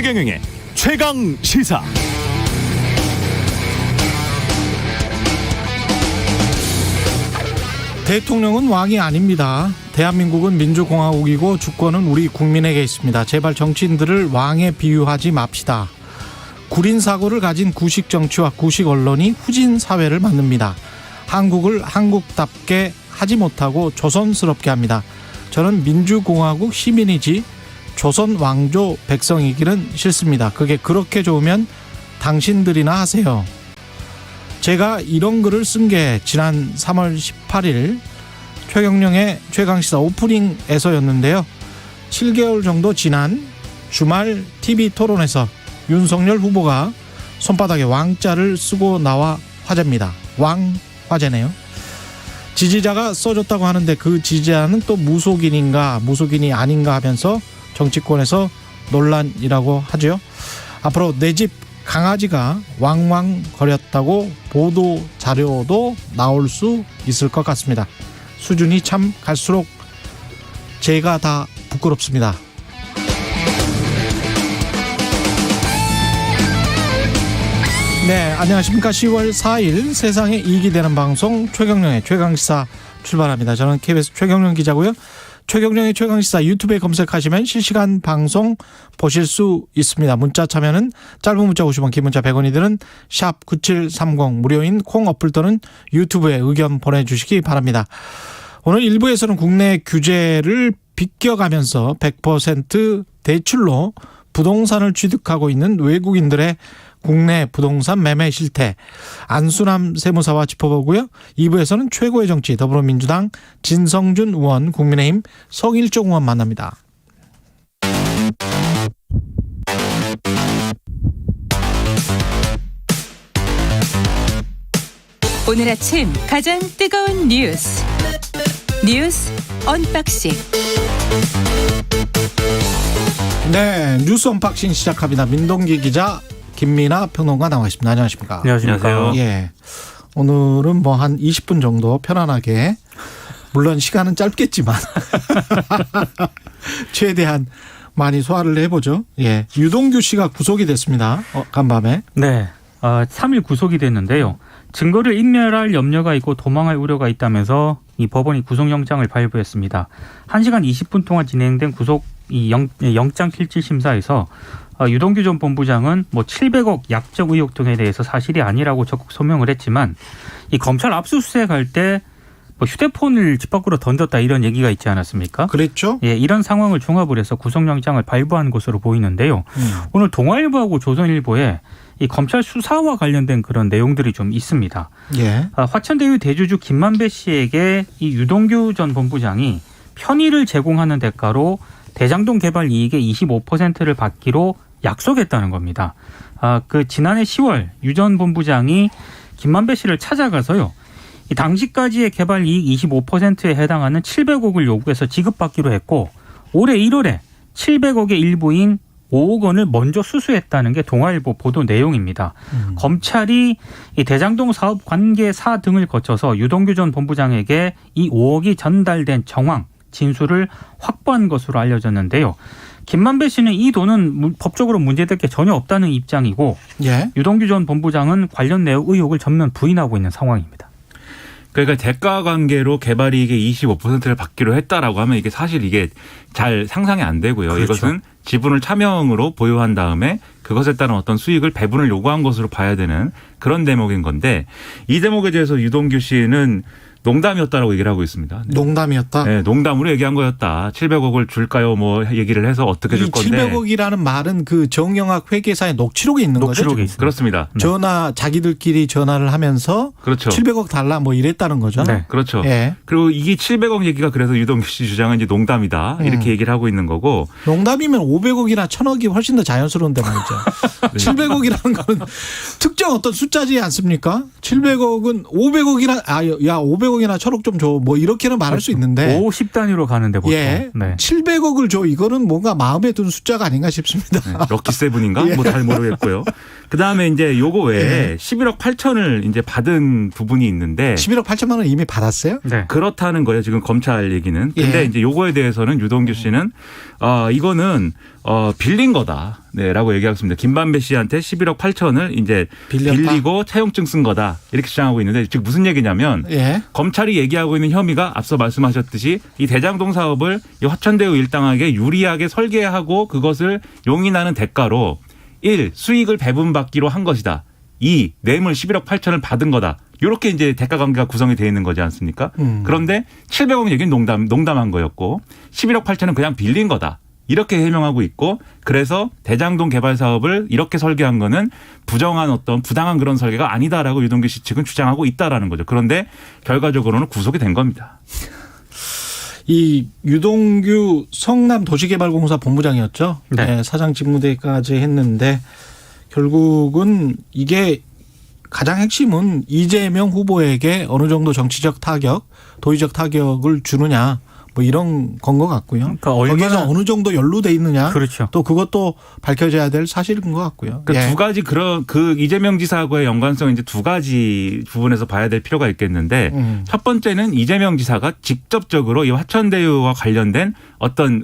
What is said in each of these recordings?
최경영의 최강 시사. 대통령은 왕이 아닙니다. 대한민국은 민주공화국이고 주권은 우리 국민에게 있습니다. 제발 정치인들을 왕에 비유하지 맙시다. 구린 사고를 가진 구식 정치와 구식 언론이 후진 사회를 만듭니다. 한국을 한국답게 하지 못하고 조선스럽게 합니다. 저는 민주공화국 시민이지 조선 왕조 백성이기는 싫습니다. 그게 그렇게 좋으면 당신들이나 하세요. 제가 이런 글을 쓴 게 지난 3월 18일 최경영의 최강시사 오프닝에서였는데요. 7개월 정도 지난 주말 TV 토론에서 윤석열 후보가 손바닥에 왕자를 쓰고 나와 화제입니다. 왕 화제네요. 지지자가 써줬다고 하는데 그 지지자는 또 무속인인가 무속인이 아닌가 하면서 정치권에서 논란이라고 하죠. 앞으로 내 집 강아지가 왕왕거렸다고 보도 자료도 나올 수 있을 것 같습니다. 수준이 참 갈수록 제가 다 부끄럽습니다. 네, 안녕하십니까. 10월 4일 세상에 이익이 되는 방송 최경영의 최강시사 출발합니다. 저는 KBS 최경영 기자고요. 최경영의 최강시사 유튜브에 검색하시면 실시간 방송 보실 수 있습니다. 문자 참여는 짧은 문자 50원, 긴 문자 100원이 드는 샵 9730 무료인 콩 어플 또는 유튜브에 의견 보내주시기 바랍니다. 오늘 1부에서는 국내 규제를 비껴가면서 100% 대출로 부동산을 취득하고 있는 외국인들의 국내 부동산 매매 실태 안순남 세무사와 짚어보고요. 2부에서는 최고의 정치 더불어민주당 진성준 의원, 국민의힘 성일종 의원 만납니다. 오늘 아침 가장 뜨거운 뉴스 언박싱. 네, 뉴스 언박싱 시작합니다. 민동기 기자, 김민아 평론가 나와 있습니다. 안녕하십니까? 안녕하세요. 예, 오늘은 뭐 한 20분 정도 편안하게, 물론 시간은 짧겠지만 최대한 많이 소화를 해보죠. 예, 유동규 씨가 구속이 됐습니다. 간밤에. 네, 3일 구속이 됐는데요. 증거를 인멸할 염려가 있고 도망할 우려가 있다면서 이 법원이 구속영장을 발부했습니다. 1시간 20분 동안 진행된 구속 영장 필지 심사에서 유동규 전 본부장은 뭐 700억 약적 의혹 등에 대해서 사실이 아니라고 적극 소명을 했지만 이 검찰 압수수색할 때 뭐 휴대폰을 집 밖으로 던졌다 이런 얘기가 있지 않았습니까? 그랬죠. 예, 이런 상황을 종합을 해서 구속영장을 발부한 것으로 보이는데요. 오늘 동아일보하고 조선일보에 이 검찰 수사와 관련된 그런 내용들이 좀 있습니다. 예. 화천대유 대주주 김만배 씨에게 이 유동규 전 본부장이 편의를 제공하는 대가로 대장동 개발 이익의 25%를 받기로 약속했다는 겁니다. 그 지난해 10월 유 전 본부장이 김만배 씨를 찾아가서요. 이 당시까지의 개발 이익 25%에 해당하는 700억을 요구해서 지급받기로 했고 올해 1월에 700억의 일부인 5억 원을 먼저 수수했다는 게 동아일보 보도 내용입니다. 검찰이 이 대장동 사업 관계사 등을 거쳐서 유동규 전 본부장에게 이 5억이 전달된 정황, 진술을 확보한 것으로 알려졌는데요. 김만배 씨는 이 돈은 법적으로 문제될 게 전혀 없다는 입장이고 예. 유동규 전 본부장은 관련 내용 의혹을 전면 부인하고 있는 상황입니다. 그러니까 대가 관계로 개발이익의 25%를 받기로 했다라고 하면 이게 사실 이게 잘 상상이 안 되고요. 그렇죠. 이것은 지분을 차명으로 보유한 다음에 그것에 따른 어떤 수익을 배분을 요구한 것으로 봐야 되는 그런 대목인 건데 이 대목에 대해서 유동규 씨는 농담이었다라고 얘기를 하고 있습니다. 농담이었다? 네, 농담으로 얘기한 거였다. 700억을 줄까요? 뭐 얘기를 해서 어떻게 줄 건데. 700억이라는 말은 그 정영학 회계사의 녹취록에 있는 거죠? 녹취록에 있습니다. 그렇습니다. 전화 자기들끼리 전화를 하면서 그렇죠. 700억 달라 뭐 이랬다는 거죠. 네. 그렇죠. 예. 그리고 이게 700억 얘기가 그래서 유동규 씨 주장은 이제 농담이다. 이렇게 얘기를 하고 있는 거고. 농담이면 500억이나 1000억이 훨씬 더 자연스러운데 말이죠. 700억이라는 거는 특정 어떤 숫자지 않습니까? 700억은 500억이나 500억이나 1000억 좀 줘. 뭐 이렇게는 말할 수 있는데. 50단위로 가는데 보통. 예. 네. 700억을 줘. 이거는 뭔가 마음에 드는 숫자가 아닌가 싶습니다. 네, 럭키 세븐인가? 예. 뭐 잘 모르겠고요. 그다음에 이제 요거 외에 11억 8천을 이제 받은 부분이 있는데 11억 8천만 원 이미 받았어요? 네. 그렇다는 거예요. 지금 검찰 얘기는. 근데 예. 이제 요거에 대해서는 유동규 씨는 이거는 빌린 거다. 네라고 얘기하고 있습니다. 김만배 씨한테 11억 8천을 이제 빌렸다? 빌리고 차용증 쓴 거다 이렇게 주장하고 있는데 즉 무슨 얘기냐면 예. 검찰이 얘기하고 있는 혐의가 앞서 말씀하셨듯이 이 대장동 사업을 이 화천대유 일당에게 유리하게 설계하고 그것을 용인하는 대가로 1. 수익을 배분받기로 한 것이다. 2. 뇌물 11억 8천을 받은 거다. 이렇게 이제 대가 관계가 구성이 되어 있는 거지 않습니까? 그런데 700억 얘기는 농담한 거였고 11억 8천은 그냥 빌린 거다. 이렇게 해명하고 있고 그래서 대장동 개발 사업을 이렇게 설계한 거는 부정한 어떤 부당한 그런 설계가 아니다라고 유동규 씨 측은 주장하고 있다라는 거죠. 그런데 결과적으로는 구속이 된 겁니다. 이 유동규 성남도시개발공사 본부장이었죠. 네. 네, 사장 직무대까지 했는데 결국은 이게 가장 핵심은 이재명 후보에게 어느 정도 정치적 타격, 도의적 타격을 주느냐 뭐 이런 건 것 같고요. 그러니까 거기에서 어느 정도 연루돼 있느냐. 그렇죠. 또 그것도 밝혀져야 될 사실인 것 같고요. 그러니까 예. 두 가지 그 이재명 지사하고의 연관성 이제 두 가지 부분에서 봐야 될 필요가 있겠는데 첫 번째는 이재명 지사가 직접적으로 이 화천대유와 관련된 어떤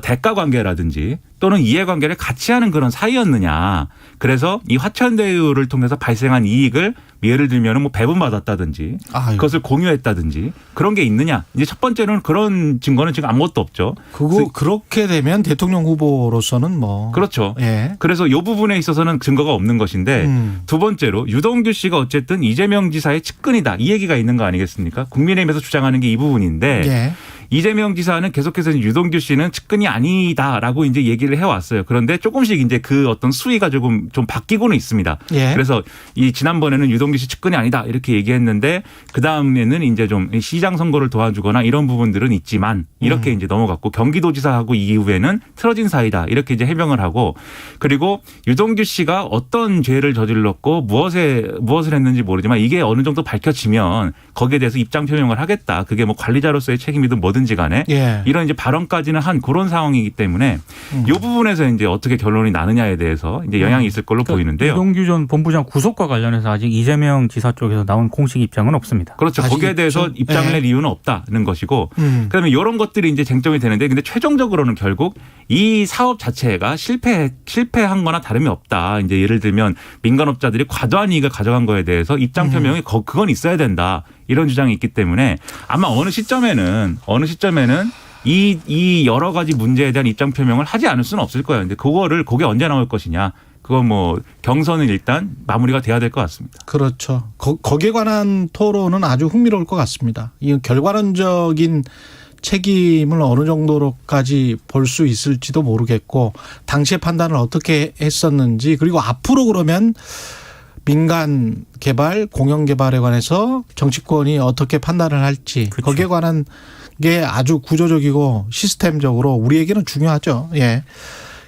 대가 관계라든지 또는 이해관계를 같이 하는 그런 사이였느냐. 그래서 이 화천대유를 통해서 발생한 이익을 예를 들면 뭐 배분받았다든지 아유. 그것을 공유했다든지 그런 게 있느냐. 이제 첫 번째는 그런 증거는 지금 아무것도 없죠. 그렇게 되면 대통령 후보로서는 뭐. 그렇죠. 예. 그래서 이 부분에 있어서는 증거가 없는 것인데 두 번째로 유동규 씨가 어쨌든 이재명 지사의 측근이다. 이 얘기가 있는 거 아니겠습니까? 국민의힘에서 주장하는 게 이 부분인데 예. 이재명 지사는 계속해서 유동규 씨는 측근이 아니다라고 이제 얘기를 해왔어요. 그런데 조금씩 이제 그 어떤 수위가 좀 바뀌고는 있습니다. 예. 그래서 이 지난번에는 유동규 씨 측근이 아니다 이렇게 얘기했는데 그 다음에는 이제 좀 시장 선거를 도와주거나 이런 부분들은 있지만 이렇게 이제 넘어갔고 경기도지사하고 이후에는 틀어진 사이다 이렇게 이제 해명을 하고 그리고 유동규 씨가 어떤 죄를 저질렀고 무엇을 했는지 모르지만 이게 어느 정도 밝혀지면 거기에 대해서 입장 표명을 하겠다. 그게 뭐 관리자로서의 책임이든 뭐든지 간에 예. 이런 이제 발언까지는 한 그런 상황이기 때문에 이 부분에서 이제 어떻게 결론이 나느냐에 대해서 이제 영향이 있을 걸로 보이는데요. 유동규 전 본부장 구속과 관련해서 아직 이재명 지사 쪽에서 나온 공식 입장은 없습니다. 그렇죠. 거기에 대해서 입장을 낼 이유는 없다는 것이고 그다음에 이런 것들이 이제 쟁점이 되는데 근데 최종적으로는 결국 이 사업 자체가 실패한 거나 다름이 없다. 이제 예를 들면 민간업자들이 과도한 이익을 가져간 거에 대해서 입장 표명이 그건 있어야 된다. 이런 주장이 있기 때문에 아마 어느 시점에는 이 여러 가지 문제에 대한 입장 표명을 하지 않을 수는 없을 거예요. 근데 그게 언제 나올 것이냐. 그건 뭐 경선은 일단 마무리가 돼야 될 것 같습니다. 그렇죠. 거기에 관한 토론은 아주 흥미로울 것 같습니다. 이 결과론적인 책임을 어느 정도로까지 볼 수 있을지도 모르겠고 당시의 판단을 어떻게 했었는지 그리고 앞으로 그러면 민간 개발, 공영 개발에 관해서 정치권이 어떻게 판단을 할지 그렇죠. 거기에 관한 게 아주 구조적이고 시스템적으로 우리에게는 중요하죠. 예.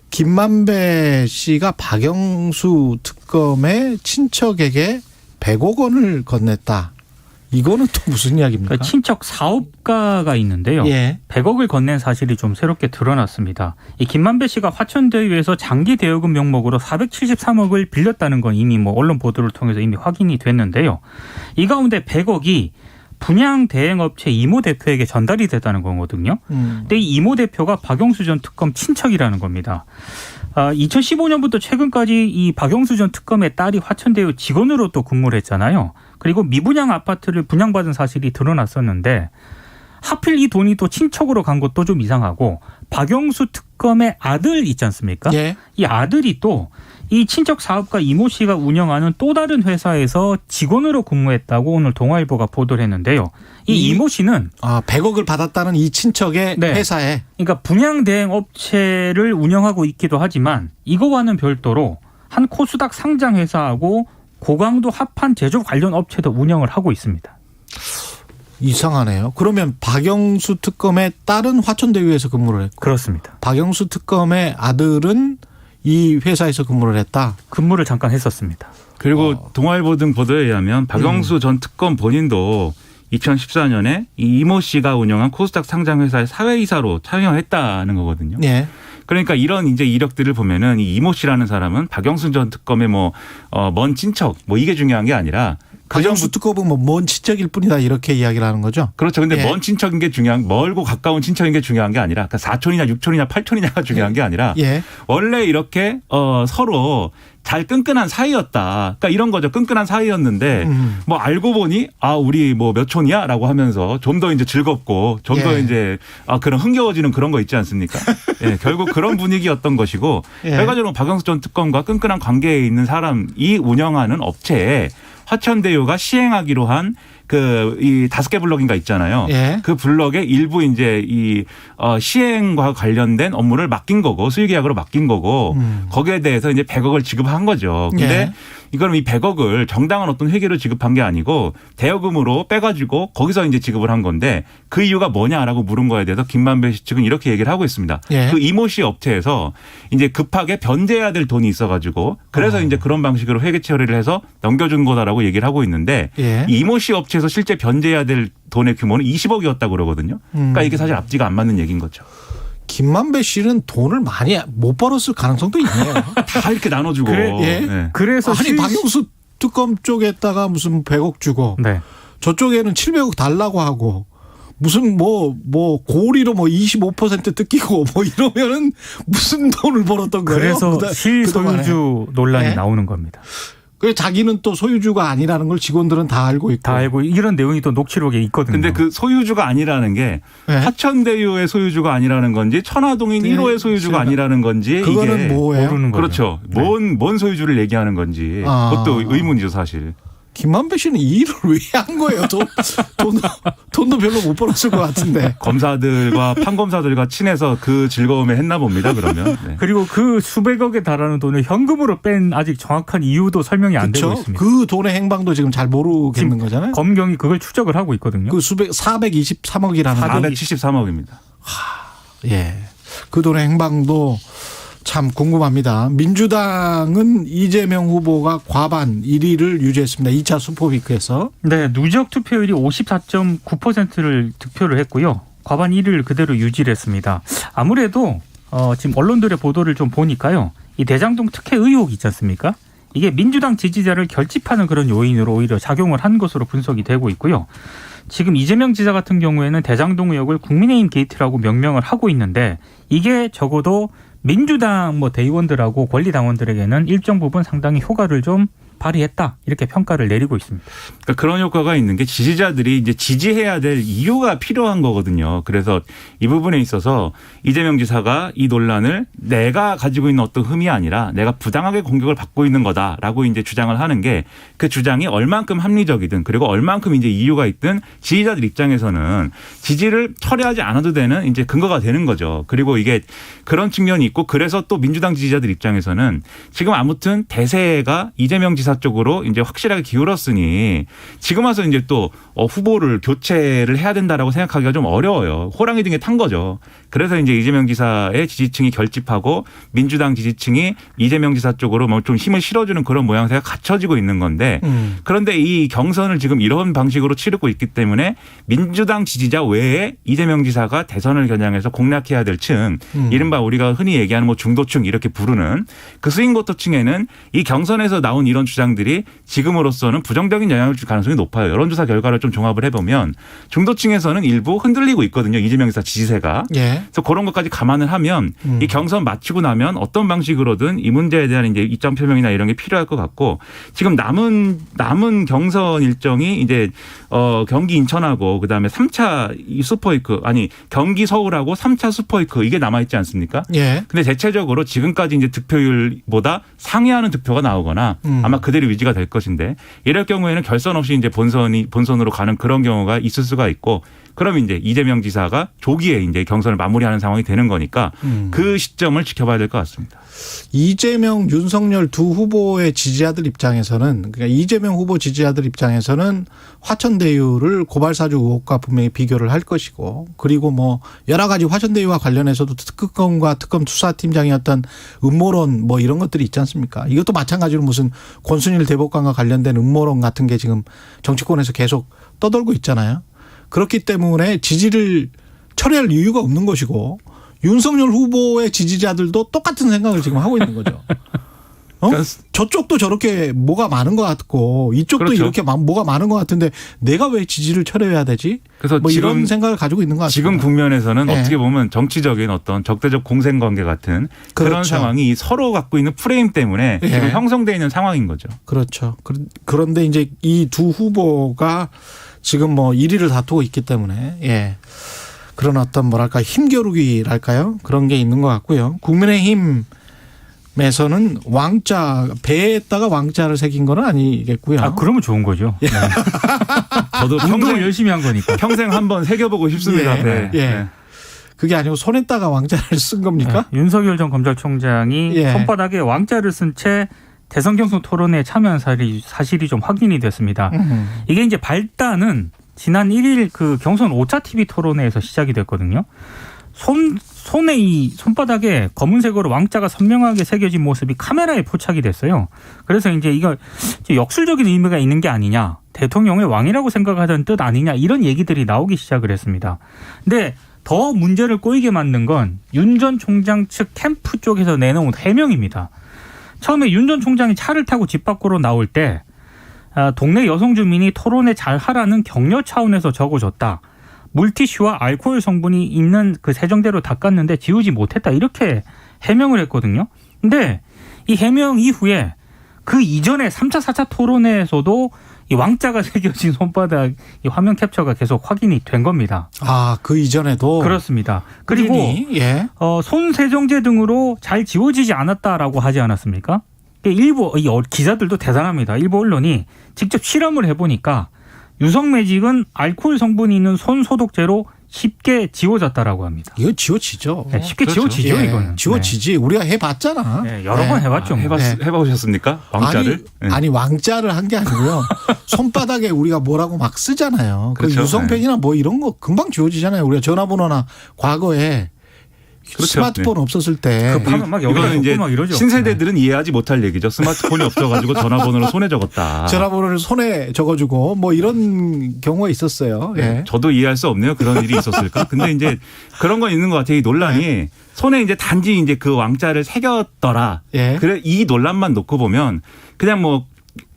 김만배 씨가 박영수 특검의 친척에게 100억 원을 건넸다. 이거는 또 무슨 이야기입니까? 그러니까 친척 사업가가 있는데요. 예. 100억을 건넨 사실이 좀 새롭게 드러났습니다. 이 김만배 씨가 화천대유에서 장기 대여금 명목으로 473억을 빌렸다는 건 이미 뭐 언론 보도를 통해서 이미 확인이 됐는데요. 이 가운데 100억이 분양 대행업체 이모 대표에게 전달이 됐다는 거거든요. 근데 이 이모 대표가 박영수 전 특검 친척이라는 겁니다. 2015년부터 최근까지 이 박영수 전 특검의 딸이 화천대유 직원으로 또 근무를 했잖아요. 그리고 미분양 아파트를 분양받은 사실이 드러났었는데 하필 이 돈이 또 친척으로 간 것도 좀 이상하고 박영수 특검의 아들 있지 않습니까? 예. 이 아들이 또 이 친척 사업가 이모 씨가 운영하는 또 다른 회사에서 직원으로 근무했다고 오늘 동아일보가 보도를 했는데요. 이 이모 씨는 100억을 받았다는 이 친척의 네. 회사에 그러니까 분양 대행 업체를 운영하고 있기도 하지만 이거와는 별도로 한 코스닥 상장 회사하고 고강도 합판 제조 관련 업체도 운영을 하고 있습니다. 이상하네요. 그러면 박영수 특검의 딸은 화천대유에서 근무를 했고 그렇습니다. 박영수 특검의 아들은 이 회사에서 근무를 했다. 근무를 잠깐 했었습니다. 그리고 동아일보 등 보도에 의하면 박영수 전 특검 본인도 2014년에 이 이모 씨가 운영한 코스닥 상장 회사의 사회이사로 참여했다는 거거든요. 예. 그러니까 이런 이제 이력들을 보면은 이 이모 씨라는 사람은 박영수 전 특검의 먼 친척 이게 중요한 게 아니라 박영수 특검은 뭐 먼 친척일 뿐이다 이렇게 이야기를 하는 거죠. 그렇죠. 근데 예. 먼 친척인 게 멀고 가까운 친척인 게 중요한 게 아니라 그러니까 사촌이냐 육촌이냐 팔촌이냐가 중요한 게 아니라 예. 원래 이렇게 서로 잘 끈끈한 사이였다. 그러니까 이런 거죠. 끈끈한 사이였는데 뭐 알고 보니 우리 뭐 몇 촌이야라고 하면서 좀 더 이제 즐겁고 좀 더 예. 이제 그런 흥겨워지는 그런 거 있지 않습니까? 예, 결국 그런 분위기였던 것이고 예. 결과적으로 박영수 전 특검과 끈끈한 관계에 있는 사람이 운영하는 업체에 화천대유가 시행하기로 한 이 5개 블럭인가 있잖아요. 예. 그 블럭에 일부 이제 시행과 관련된 업무를 맡긴 거고 수의계약으로 맡긴 거고 거기에 대해서 이제 100억을 지급한 거죠. 근데 예. 이거는 이 100억을 정당한 어떤 회계로 지급한 게 아니고 대여금으로 빼가지고 거기서 이제 지급을 한 건데 그 이유가 뭐냐라고 물은 거에 대해서 김만배 씨 측은 이렇게 얘기를 하고 있습니다. 예. 그 이모 씨 업체에서 이제 급하게 변제해야 될 돈이 있어가지고 그래서 이제 그런 방식으로 회계 처리를 해서 넘겨준 거다라고 얘기를 하고 있는데 예. 이 이모 씨 업체에서 실제 변제해야 될 돈의 규모는 20억이었다고 그러거든요. 그러니까 이게 사실 앞뒤가 안 맞는 얘기인 거죠. 김만배 씨는 돈을 많이 못 벌었을 가능성도 있네요. 다 이렇게 나눠주고. 예. 네. 그래서 아니 박영수 특검 쪽에다가 무슨 100억 주고 네. 저쪽에는 700억 달라고 하고 무슨 뭐 고리로 25% 뜯기고 뭐 이러면은 무슨 돈을 벌었던 거예요? 그래서 그동안에. 실소유주 논란이 네. 나오는 겁니다. 그 자기는 또 소유주가 아니라는 걸 직원들은 다 알고 있고. 다 알고 이런 내용이 또 녹취록에 있거든요. 근데 그 소유주가 아니라는 게 네. 화천대유의 소유주가 아니라는 건지 천화동인 네. 1호의 소유주가 아니라는 건지 그거는 이게 뭐예요? 모르는 거죠. 그렇죠. 네. 뭔 소유주를 얘기하는 건지 그것도 의문이죠 사실. 김만배 씨는 이 일을 왜 한 거예요? 돈도 별로 못 벌었을 것 같은데. 검사들과 판검사들과 친해서 그 즐거움에 했나 봅니다. 그러면. 네. 그리고 그 수백억에 달하는 돈을 현금으로 뺀 아직 정확한 이유도 설명이 안 되고 그렇죠? 있습니다. 그 돈의 행방도 지금 잘 모르겠는 거잖아요. 검경이 그걸 추적을 하고 있거든요. 그 423억이라는 473억입니다. 예. 그 돈의 행방도 참 궁금합니다. 민주당은 이재명 후보가 과반 1위를 유지했습니다. 2차 수포위크에서. 네, 누적 투표율이 54.9%를 득표를 했고요. 과반 1위를 그대로 유지를 했습니다. 아무래도 지금 언론들의 보도를 좀 보니까요. 이 대장동 특혜 의혹이 있지 않습니까? 이게 민주당 지지자를 결집하는 그런 요인으로 오히려 작용을 한 것으로 분석이 되고 있고요. 지금 이재명 지사 같은 경우에는 대장동 의혹을 국민의힘 게이트라고 명명을 하고 있는데 이게 적어도 민주당 대의원들하고 권리당원들에게는 일정 부분 상당히 효과를 좀 발휘했다 이렇게 평가를 내리고 있습니다. 그러니까 그런 효과가 있는 게 지지자들이 이제 지지해야 될 이유가 필요한 거거든요. 그래서 이 부분에 있어서 이재명 지사가 이 논란을 내가 가지고 있는 어떤 흠이 아니라 내가 부당하게 공격을 받고 있는 거다라고 이제 주장을 하는 게 그 주장이 얼만큼 합리적이든 그리고 얼만큼 이제 이유가 있든 지지자들 입장에서는 지지를 철회하지 않아도 되는 이제 근거가 되는 거죠. 그리고 이게 그런 측면이 있고 그래서 또 민주당 지지자들 입장에서는 지금 아무튼 대세가 이재명 지사 쪽으로 이제 확실하게 기울었으니 지금 와서 이제 또 후보를 교체를 해야 된다라고 생각하기가 좀 어려워요. 호랑이 등에 탄 거죠. 그래서 이제 이재명 지사의 지지층이 결집하고 민주당 지지층이 이재명 지사 쪽으로 뭐 좀 힘을 실어주는 그런 모양새가 갖춰지고 있는 건데 그런데 이 경선을 지금 이런 방식으로 치르고 있기 때문에 민주당 지지자 외에 이재명 지사가 대선을 겨냥해서 공략해야 될 층, 이른바 우리가 흔히 얘기하는 중도층 이렇게 부르는 그 스윙보터층에는 이 경선에서 나온 이런 주장들이 지금으로서는 부정적인 영향을 줄 가능성이 높아요. 여론조사 결과를 좀 종합을 해보면 중도층에서는 일부 흔들리고 있거든요. 이재명 지사 지지세가. 예. 그래서 그런 것까지 감안을 하면 이 경선 마치고 나면 어떤 방식으로든 이 문제에 대한 이제 입장 표명이나 이런 게 필요할 것 같고 지금 남은 경선 일정이 이제 경기 인천하고 그다음에 3차 슈퍼위크 경기 서울하고 3차 슈퍼위크 이게 남아 있지 않습니까? 예. 근데 대체적으로 지금까지 이제 득표율보다 상회하는 득표가 나오거나 아마 그대로 유지가 될 것인데 이럴 경우에는 결선 없이 이제 본선으로 가는 그런 경우가 있을 수가 있고 그럼 이제 이재명 지사가 조기에 이제 경선을 마무리하는 상황이 되는 거니까 그 시점을 지켜봐야 될 것 같습니다. 이재명, 윤석열 두 후보의 지지자들 입장에서는 그러니까 이재명 후보 지지자들 입장에서는 화천대유를 고발사주 의혹과 분명히 비교를 할 것이고 그리고 여러 가지 화천대유와 관련해서도 특검과 특검 수사팀장이었던 음모론 이런 것들이 있지 않습니까? 이것도 마찬가지로 무슨 권순일 대법관과 관련된 음모론 같은 게 지금 정치권에서 계속 떠돌고 있잖아요. 그렇기 때문에 지지를 철회할 이유가 없는 것이고 윤석열 후보의 지지자들도 똑같은 생각을 지금 하고 있는 거죠. 저쪽도 저렇게 뭐가 많은 것 같고 이쪽도 그렇죠. 이렇게 뭐가 많은 것 같은데 내가 왜 지지를 철회해야 되지? 그래서 뭐 지금 이런 생각을 가지고 있는 것 같습니다. 지금 국면에서는 네. 어떻게 보면 정치적인 어떤 적대적 공생관계 같은 그런 그렇죠. 상황이 서로 갖고 있는 프레임 때문에 예. 지금 형성되어 있는 상황인 거죠. 그렇죠. 그런데 이제 이 두 후보가 지금 뭐 1위를 다투고 있기 때문에 예. 그런 어떤 뭐랄까 힘겨루기랄까요? 그런 게 있는 것 같고요. 국민의힘에서는 왕자 배에다가 왕자를 새긴 건 아니겠고요. 아, 그러면 좋은 거죠. 네. 저도 운동을 평생 열심히 한 거니까. 평생 한번 새겨보고 싶습니다. 예. 네. 예. 네. 그게 아니고 손에다가 왕자를 쓴 겁니까? 네. 윤석열 전 검찰총장이 예. 손바닥에 왕자를 쓴 채 대선 경선 토론회에 참여한 사실이 좀 확인이 됐습니다. 이게 이제 발단은 지난 1일 그 경선 5차 TV 토론회에서 시작이 됐거든요. 손에 이 손바닥에 검은색으로 왕자가 선명하게 새겨진 모습이 카메라에 포착이 됐어요. 그래서 이제 이거 역술적인 의미가 있는 게 아니냐, 대통령의 왕이라고 생각하던 뜻 아니냐, 이런 얘기들이 나오기 시작을 했습니다. 근데 더 문제를 꼬이게 만든 건 윤 전 총장 측 캠프 쪽에서 내놓은 해명입니다. 처음에 윤 전 총장이 차를 타고 집 밖으로 나올 때 동네 여성 주민이 토론에 잘하라는 격려 차원에서 적어줬다. 물티슈와 알코올 성분이 있는 그 세정대로 닦았는데 지우지 못했다. 이렇게 해명을 했거든요. 근데 이 해명 이후에 그 이전에 3차, 4차 토론회에서도 이 왕자가 새겨진 손바닥 이 화면 캡처가 계속 확인이 된 겁니다. 아, 그 이전에도 그렇습니다. 그리고 예. 손 세정제 등으로 잘 지워지지 않았다라고 하지 않았습니까? 일부 기자들도 대단합니다. 일부 언론이 직접 실험을 해보니까 유성 매직은 알코올 성분이 있는 손 소독제로 쉽게 지워졌다라고 합니다. 이거 지워지죠. 네, 쉽게 그렇죠. 지워지죠, 예, 이거는. 지워지지. 우리가 해봤잖아. 네, 여러 번 해봤죠. 뭐. 해보셨습니까? 왕자를? 아니 왕자를 한 게 아니고요. 손바닥에 우리가 뭐라고 막 쓰잖아요. 그 그렇죠. 유성펜이나 뭐 이런 거 금방 지워지잖아요. 우리가 전화번호나 과거에 그렇죠. 스마트폰 없었을 때 급하면 막 여기다 이거는 이제 막 이러죠. 신세대들은 이해하지 못할 얘기죠. 스마트폰이 없어가지고 전화번호를 손에 적었다. 전화번호를 손에 적어주고 뭐 이런 경우가 있었어요. 예. 저도 이해할 수 없네요. 그런 일이 있었을까? 근데 이제 그런 건 있는 것 같아요. 이 논란이 손에 이제 단지 이제 그 왕자를 새겼더라. 예. 그래 이 논란만 놓고 보면 그냥 뭐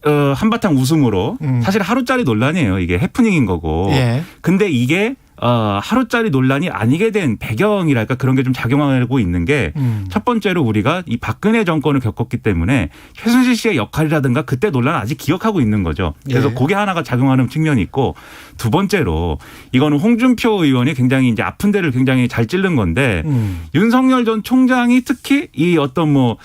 한바탕 웃음으로 사실 하루짜리 논란이에요. 이게 해프닝인 거고. 예. 근데 이게 하루짜리 논란이 아니게 된 배경이랄까 그런 게 좀 작용하고 있는 게 첫 번째로 우리가 이 박근혜 정권을 겪었기 때문에 최순실 씨의 역할이라든가 그때 논란 아직 기억하고 있는 거죠. 그래서 예. 그게 하나가 작용하는 측면이 있고 두 번째로 이거는 홍준표 의원이 굉장히 이제 아픈 데를 굉장히 잘 찌른 건데 윤석열 전 총장이 특히 이 어떤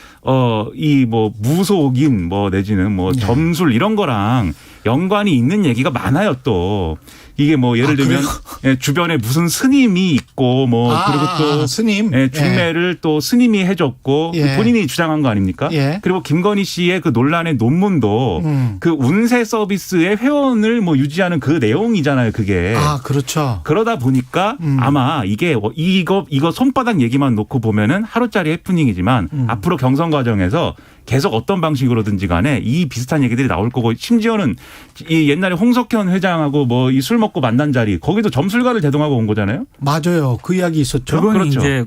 이 무속인 내지는 점술 이런 거랑 연관이 있는 얘기가 많아요 또. 이게 예를 들면 예, 주변에 무슨 스님이 있고 그리고 또 스님 예, 중매를 또 스님이 해줬고 예. 본인이 주장한 거 아닙니까? 예. 그리고 김건희 씨의 그 논란의 논문도 그 운세 서비스의 회원을 유지하는 그 내용이잖아요. 그게. 아, 그렇죠. 그러다 보니까 아마 이게 이거 손바닥 얘기만 놓고 보면은 하루짜리 해프닝이지만 앞으로 경선 과정에서 계속 어떤 방식으로든지 간에 이 비슷한 얘기들이 나올 거고 심지어는 이 옛날에 홍석현 회장하고 이 술 먹고 만난 자리 거기도 점술가를 대동하고 온 거잖아요. 맞아요. 그 이야기 있었죠. 그건 그렇죠. 이제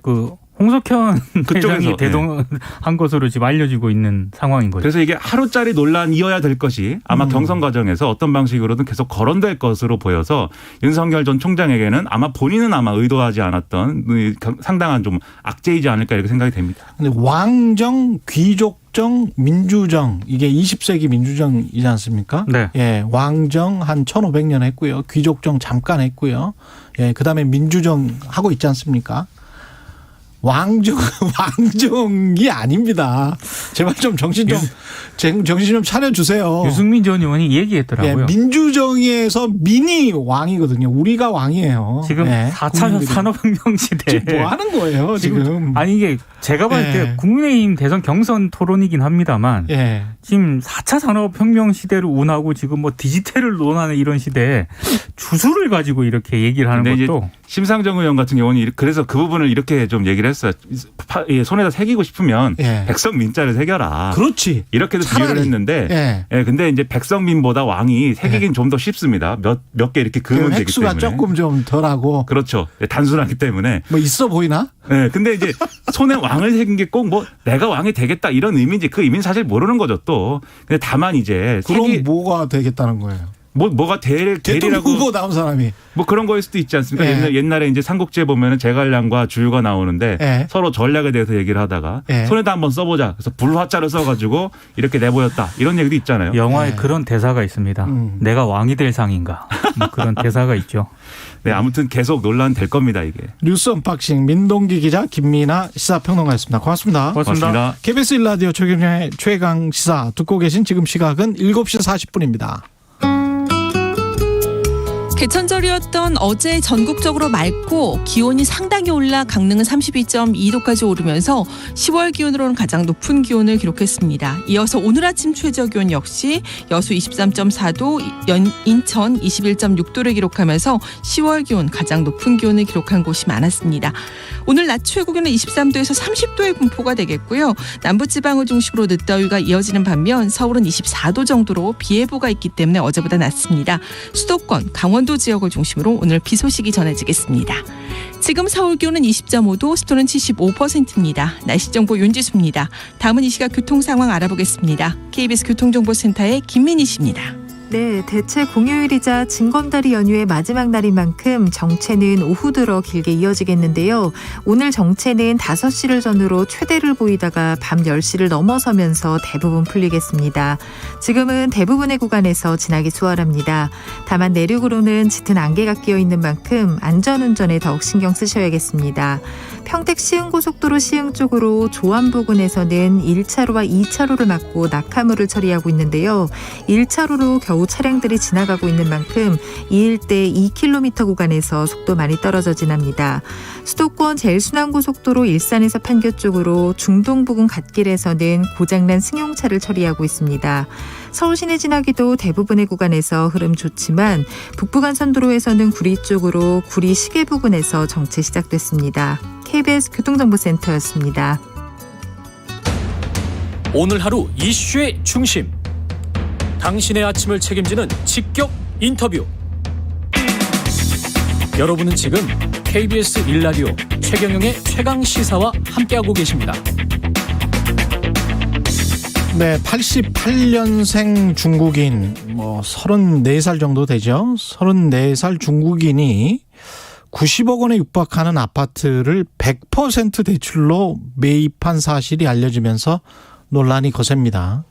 홍석현 그쪽에서, 회장이 대동한 것으로 지금 알려지고 있는 상황인 거죠. 그래서 이게 하루짜리 논란이어야 될 것이 아마 경선 과정에서 어떤 방식으로든 계속 거론될 것으로 보여서 윤석열 전 총장에게는 아마 본인은 의도하지 않았던 상당한 좀 악재이지 않을까 이렇게 생각이 됩니다. 근데 왕정, 귀족정, 민주정 이게 20세기 민주정이지 않습니까? 네. 예, 왕정 한 1500년 했고요. 귀족정 잠깐 했고요. 예, 그다음에 민주정 하고 있지 않습니까? 왕정이 아닙니다. 제발 좀 정신 좀 차려주세요. 유승민 전 의원이 얘기했더라고요. 예, 민주정에서 민이 왕이거든요. 우리가 왕이에요. 지금 예, 4차 국민들이. 산업혁명 시대. 지금 뭐 하는 거예요, 지금? 아니 이게 제가 봤을 때 예. 국민의힘 대선 경선 토론이긴 합니다만 예. 지금 4차 산업혁명 시대를 운하고 지금 디지털을 논하는 이런 시대에 주술을 가지고 이렇게 얘기를 하는 근데 것도 심상정 의원 같은 경우는 그래서 그 부분을 이렇게 좀 얘기를 했어요. 손에다 새기고 싶으면 예. 백성 민자를 새겨라. 그렇지. 이렇게도 비유를 차라리. 했는데, 예. 근데 이제 백성민보다 왕이 새기긴 좀 더 쉽습니다. 몇 개 이렇게 그으면 되기 획수가 때문에. 조금 좀 덜하고. 그렇죠. 단순하기 때문에. 뭐 있어 보이나? 네, 근데 이제 손에 왕을 새긴 게 꼭 뭐 내가 왕이 되겠다 이런 의미인지 그 의미는 사실 모르는 거죠 또. 근데 다만 이제 그럼 뭐가 되겠다는 거예요? 뭐가 대통령 대리라고 후보 나온 사람이. 뭐 그런 거일 수도 있지 않습니까? 예. 옛날에 이제 삼국지에 보면은 제갈량과 주유가 나오는데 예. 서로 전략에 대해서 얘기를 하다가 예. 손에다 한번 써보자. 그래서 불화자를 써가지고 이렇게 내보였다. 이런 얘기도 있잖아요. 영화에 네. 그런 대사가 있습니다. 내가 왕이 될 상인가. 뭐 그런 대사가 있죠. 네, 아무튼 계속 논란 될 겁니다 이게. 뉴스 언박싱 민동기 기자 김민아 시사평론가였습니다. 고맙습니다. 고맙습니다. KBS 1라디오 최경영의 최강 시사 듣고 계신 지금 시각은 7시 40분입니다. 개천절이었던 어제 전국적으로 맑고 기온이 상당히 올라 강릉은 32.2도까지 오르면서 10월 기온으로는 가장 높은 기온을 기록했습니다. 이어서 오늘 아침 최저 기온 역시 여수 23.4도, 인천 21.6도를 기록하면서 10월 기온 가장 높은 기온을 기록한 곳이 많았습니다. 오늘 낮 최고 기온은 23도에서 30도의 분포가 되겠고요. 남부지방을 중심으로 늦더위가 이어지는 반면 서울은 24도 정도로 비 예보가 있기 때문에 어제보다 낮습니다. 수도권, 강원도 지역을 중심으로 오늘 비 소식이 전해지겠습니다. 지금 서울 기온은 20.5도, 습도는 75%입니다. 날씨 정보 윤지수입니다. 다음은 이 시각 교통 상황 알아보겠습니다. KBS 교통정보센터의 김민희 씨입니다. 네, 대체 공휴일이자 징검다리 연휴의 마지막 날인 만큼 정체는 오후 들어 길게 이어지겠는데요. 오늘 정체는 5시를 전후로 최대를 보이다가 밤 10시를 넘어서면서 대부분 풀리겠습니다. 지금은 대부분의 구간에서 지나기 수월합니다. 다만 내륙으로는 짙은 안개가 끼어 있는 만큼 안전운전에 더욱 신경 쓰셔야겠습니다. 평택 시흥고속도로 시흥 쪽으로 조암 부근에서는 1차로와 2차로를 막고 낙하물을 처리하고 있는데요. 1차로로 겨우 차량들이 지나가고 있는 만큼 이 일대 2km 구간에서 속도 많이 떨어져 지납니다. 수도권 제일순환고속도로 일산에서 판교 쪽으로 중동 부근 갓길에서는 고장난 승용차를 처리하고 있습니다. 서울 시내 지나기도 대부분의 구간에서 흐름 좋지만 북부간선도로에서는 구리 쪽으로 구리 시계 부근에서 정체 시작됐습니다. KBS 교통정보센터였습니다. 오늘 하루 이슈의 중심. 당신의 아침을 책임지는 직격 인터뷰. 여러분은 지금 KBS 1라디오 최경영의 최강 시사와 함께하고 계십니다. 네, 88년생 중국인 34살 정도 되죠. 34살 중국인이 90억 원에 육박하는 아파트를 100% 대출로 매입한 사실이 알려지면서 논란이 거셉니다.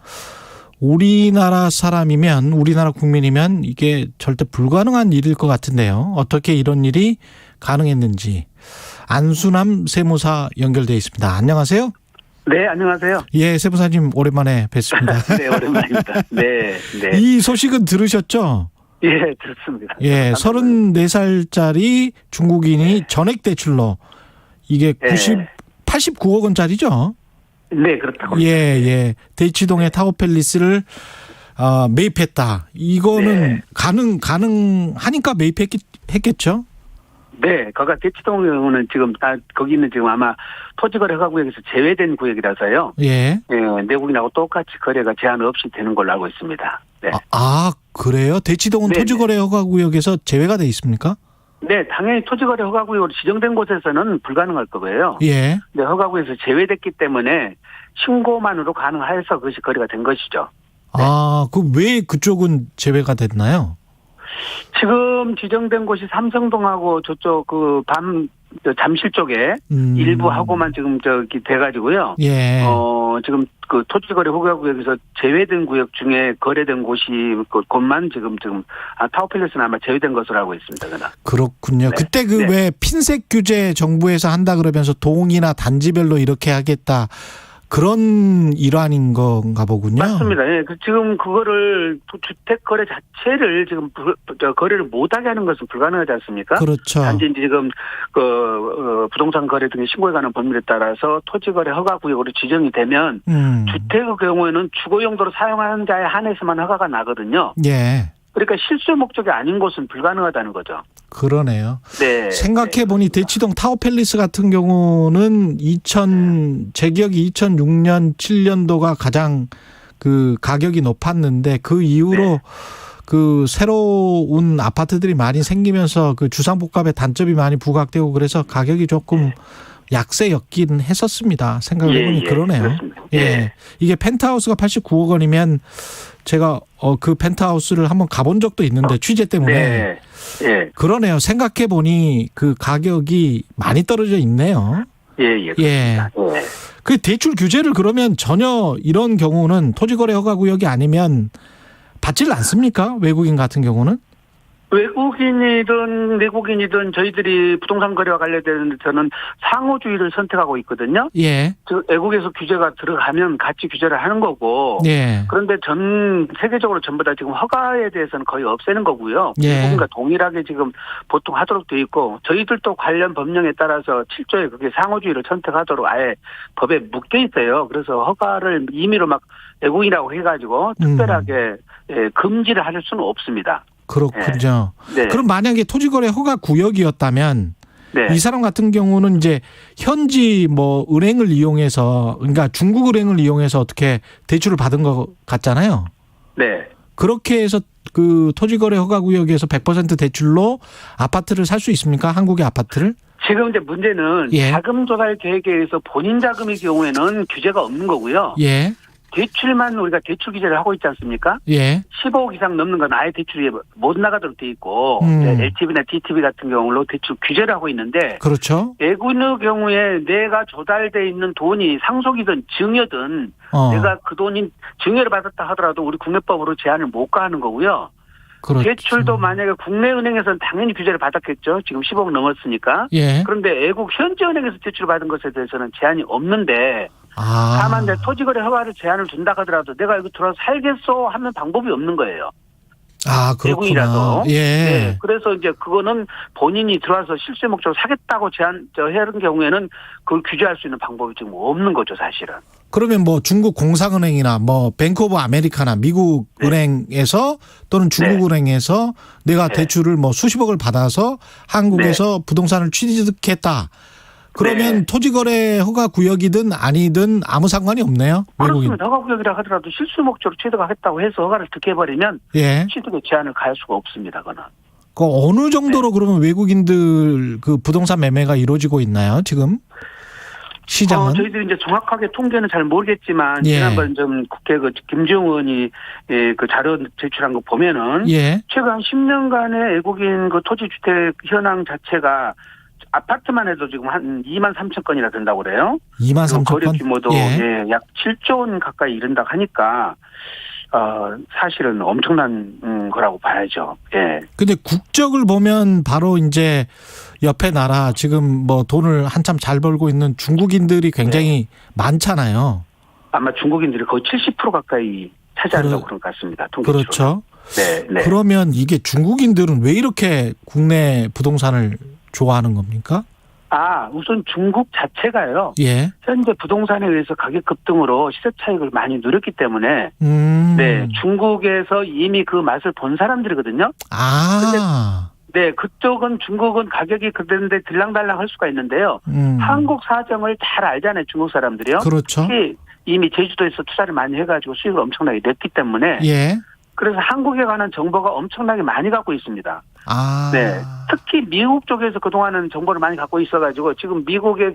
우리나라 사람이면, 우리나라 국민이면 이게 절대 불가능한 일일 것 같은데요. 어떻게 이런 일이 가능했는지 안수남 세무사 연결돼 있습니다. 안녕하세요. 네, 안녕하세요. 예, 세무사님 오랜만에 뵙습니다. 네, 오랜만입니다. 네, 네. 이 소식은 들으셨죠? 예, 들었습니다. 예, 34살짜리 중국인이 전액 대출로 이게 89억 원짜리죠? 네, 그렇다고. 예, 예. 대치동의 타워팰리스를 매입했다. 이거는 네. 가능하니까 매입했겠죠? 네, 거기가 대치동은 지금 거기는 지금 아마 토지거래허가구역에서 제외된 구역이라서요. 예. 예, 내국인하고 똑같이 거래가 제한 없이 되는 걸로 알고 있습니다. 네. 그래요? 대치동은 네네. 토지거래허가구역에서 제외가 돼 있습니까? 네, 당연히 토지거래 허가구역으로 지정된 곳에서는 불가능할 거고요. 예. 네, 허가구에서 제외됐기 때문에 신고만으로 가능해서 그것이 거래가 된 것이죠. 왜 그쪽은 제외가 됐나요? 지금 지정된 곳이 삼성동하고 저쪽 잠실 쪽에 일부 하고만 지금 돼가지고요. 예. 지금 그 토지거래 허가구역에서 제외된 구역 중에 거래된 곳이 곳만 지금 타워팰리스는 아마 제외된 것으로 알고 있습니다. 그나. 그렇군요. 네. 그때 왜 핀셋 규제 정부에서 한다 그러면서 동이나 단지별로 이렇게 하겠다. 그런 일환인 건가 보군요. 맞습니다. 예, 지금 그거를 주택 거래 자체를 지금 거래를 못하게 하는 것은 불가능하지 않습니까? 그렇죠. 단지 이제 지금 부동산 거래 등의 신고에 관한 법률에 따라서 토지거래 허가구역으로 지정이 되면 주택의 경우에는 주거 용도로 사용하는 자에 한해서만 허가가 나거든요. 예. 그러니까 실수 목적이 아닌 곳은 불가능하다는 거죠. 그러네요. 네. 생각해 보니 대치동 타워팰리스 같은 경우는 제 기억이 2006년 7년도가 가장 그 가격이 높았는데 그 이후로 그 새로운 아파트들이 많이 생기면서 그 주상복합의 단점이 많이 부각되고 그래서 가격이 조금 약세였긴 했었습니다. 생각을 해보니 그러네요. 그렇습니다. 예. 이게 펜트하우스가 89억 원이면 제가 그 펜트하우스를 한번 가본 적도 있는데 취재 때문에. 네. 예. 그러네요. 생각해 보니 그 가격이 많이 떨어져 있네요. 예. 예. 그 대출 규제를 그러면 전혀 이런 경우는 토지거래 허가구역이 아니면 받지를 않습니까? 외국인 같은 경우는? 외국인이든 내국인이든 저희들이 부동산 거래와 관련된 저는 상호주의를 선택하고 있거든요. 예. 즉 외국에서 규제가 들어가면 같이 규제를 하는 거고. 예. 그런데 전 세계적으로 전부 다 지금 허가에 대해서는 거의 없애는 거고요. 예. 외국인과 동일하게 지금 보통 하도록 돼 있고 저희들도 관련 법령에 따라서 7조에 그게 상호주의를 선택하도록 아예 법에 묶여 있어요. 그래서 허가를 임의로 막 외국인이라고 해가지고 특별하게 금지를 할 수는 없습니다. 그렇군요. 네. 그럼 만약에 토지거래 허가 구역이었다면 네. 이 사람 같은 경우는 이제 현지 뭐 은행을 이용해서 그러니까 중국 은행을 이용해서 어떻게 대출을 받은 것 같잖아요. 네. 그렇게 해서 그 토지거래 허가 구역에서 100% 대출로 아파트를 살 수 있습니까? 한국의 아파트를? 지금 이제 문제는 자금 조달 계획에 의해서 본인 자금의 경우에는 규제가 없는 거고요. 예. 대출만 우리가 대출 규제를 하고 있지 않습니까? 예. 15억 이상 넘는 건 아예 대출이 못 나가도록 돼 있고 LTV나 DTV 같은 경우로 대출 규제를 하고 있는데 그렇죠. 외국인의 경우에 내가 조달돼 있는 돈이 상속이든 증여든 내가 그 돈이 증여를 받았다 하더라도 우리 국내법으로 제한을 못 가하는 거고요. 그렇죠. 대출도 만약에 국내 은행에서는 당연히 규제를 받았겠죠. 지금 10억 넘었으니까. 예. 그런데 외국 현지 은행에서 대출을 받은 것에 대해서는 제한이 없는데 다만 내 토지거래 허가를 제한을 둔다 하더라도 내가 여기 들어와서 살겠어 하면 방법이 없는 거예요. 아, 그렇구나. 외국인이라도. 예. 네. 그래서 이제 그거는 본인이 들어와서 실수 목적으로 사겠다고 하는 경우에는 그걸 규제할 수 있는 방법이 지금 없는 거죠, 사실은. 그러면 뭐 중국 공상은행이나 뭐 뱅크 오브 아메리카나 미국 은행에서 또는 중국 은행에서 내가 대출을 뭐 수십억을 받아서 한국에서 부동산을 취득했다. 그러면 토지거래 허가 구역이든 아니든 아무 상관이 없네요. 그렇습니다. 허가 구역이라 하더라도 실수 목적으로 취득하겠다고 해서 허가를 득해버리면 취득의 제한을 가할 수가 없습니다. 그거는. 그 어느 정도로 그러면 외국인들 그 부동산 매매가 이루어지고 있나요? 지금 시장은? 저희들이 이제 정확하게 통계는 잘 모르겠지만 지난번 좀 국회 그 김지웅 의원이 그 자료 제출한 거 보면은 최근 한 10년간의 외국인 그 토지주택 현황 자체가 아파트만 해도 지금 한 2만 3천 건이나 된다고 그래요. 2만 3천 건? 거래 규모도 약 7조 원 가까이 이른다고 하니까 사실은 엄청난 거라고 봐야죠. 예. 근데 국적을 보면 바로 이제 옆에 나라 지금 뭐 돈을 한참 잘 벌고 있는 중국인들이 굉장히 많잖아요. 아마 중국인들이 거의 70% 가까이 차지한다고 그런 것 같습니다. 통계적으로. 그렇죠. 네. 그러면 이게 중국인들은 왜 이렇게 국내 부동산을 좋아하는 겁니까? 우선 중국 자체가요. 현재 부동산에 의해서 가격 급등으로 시세 차익을 많이 누렸기 때문에 네, 중국에서 이미 그 맛을 본 사람들이거든요. 근데 그쪽은 중국은 가격이 그런데 들랑달랑 할 수가 있는데요. 한국 사정을 잘 알잖아요. 중국 사람들이요. 그렇죠. 특히 이미 제주도에서 투자를 많이 해가지고 수익을 엄청나게 냈기 때문에 그래서 한국에 관한 정보가 엄청나게 많이 갖고 있습니다. 네. 특히 미국 쪽에서 그동안은 정보를 많이 갖고 있어가지고 지금 미국에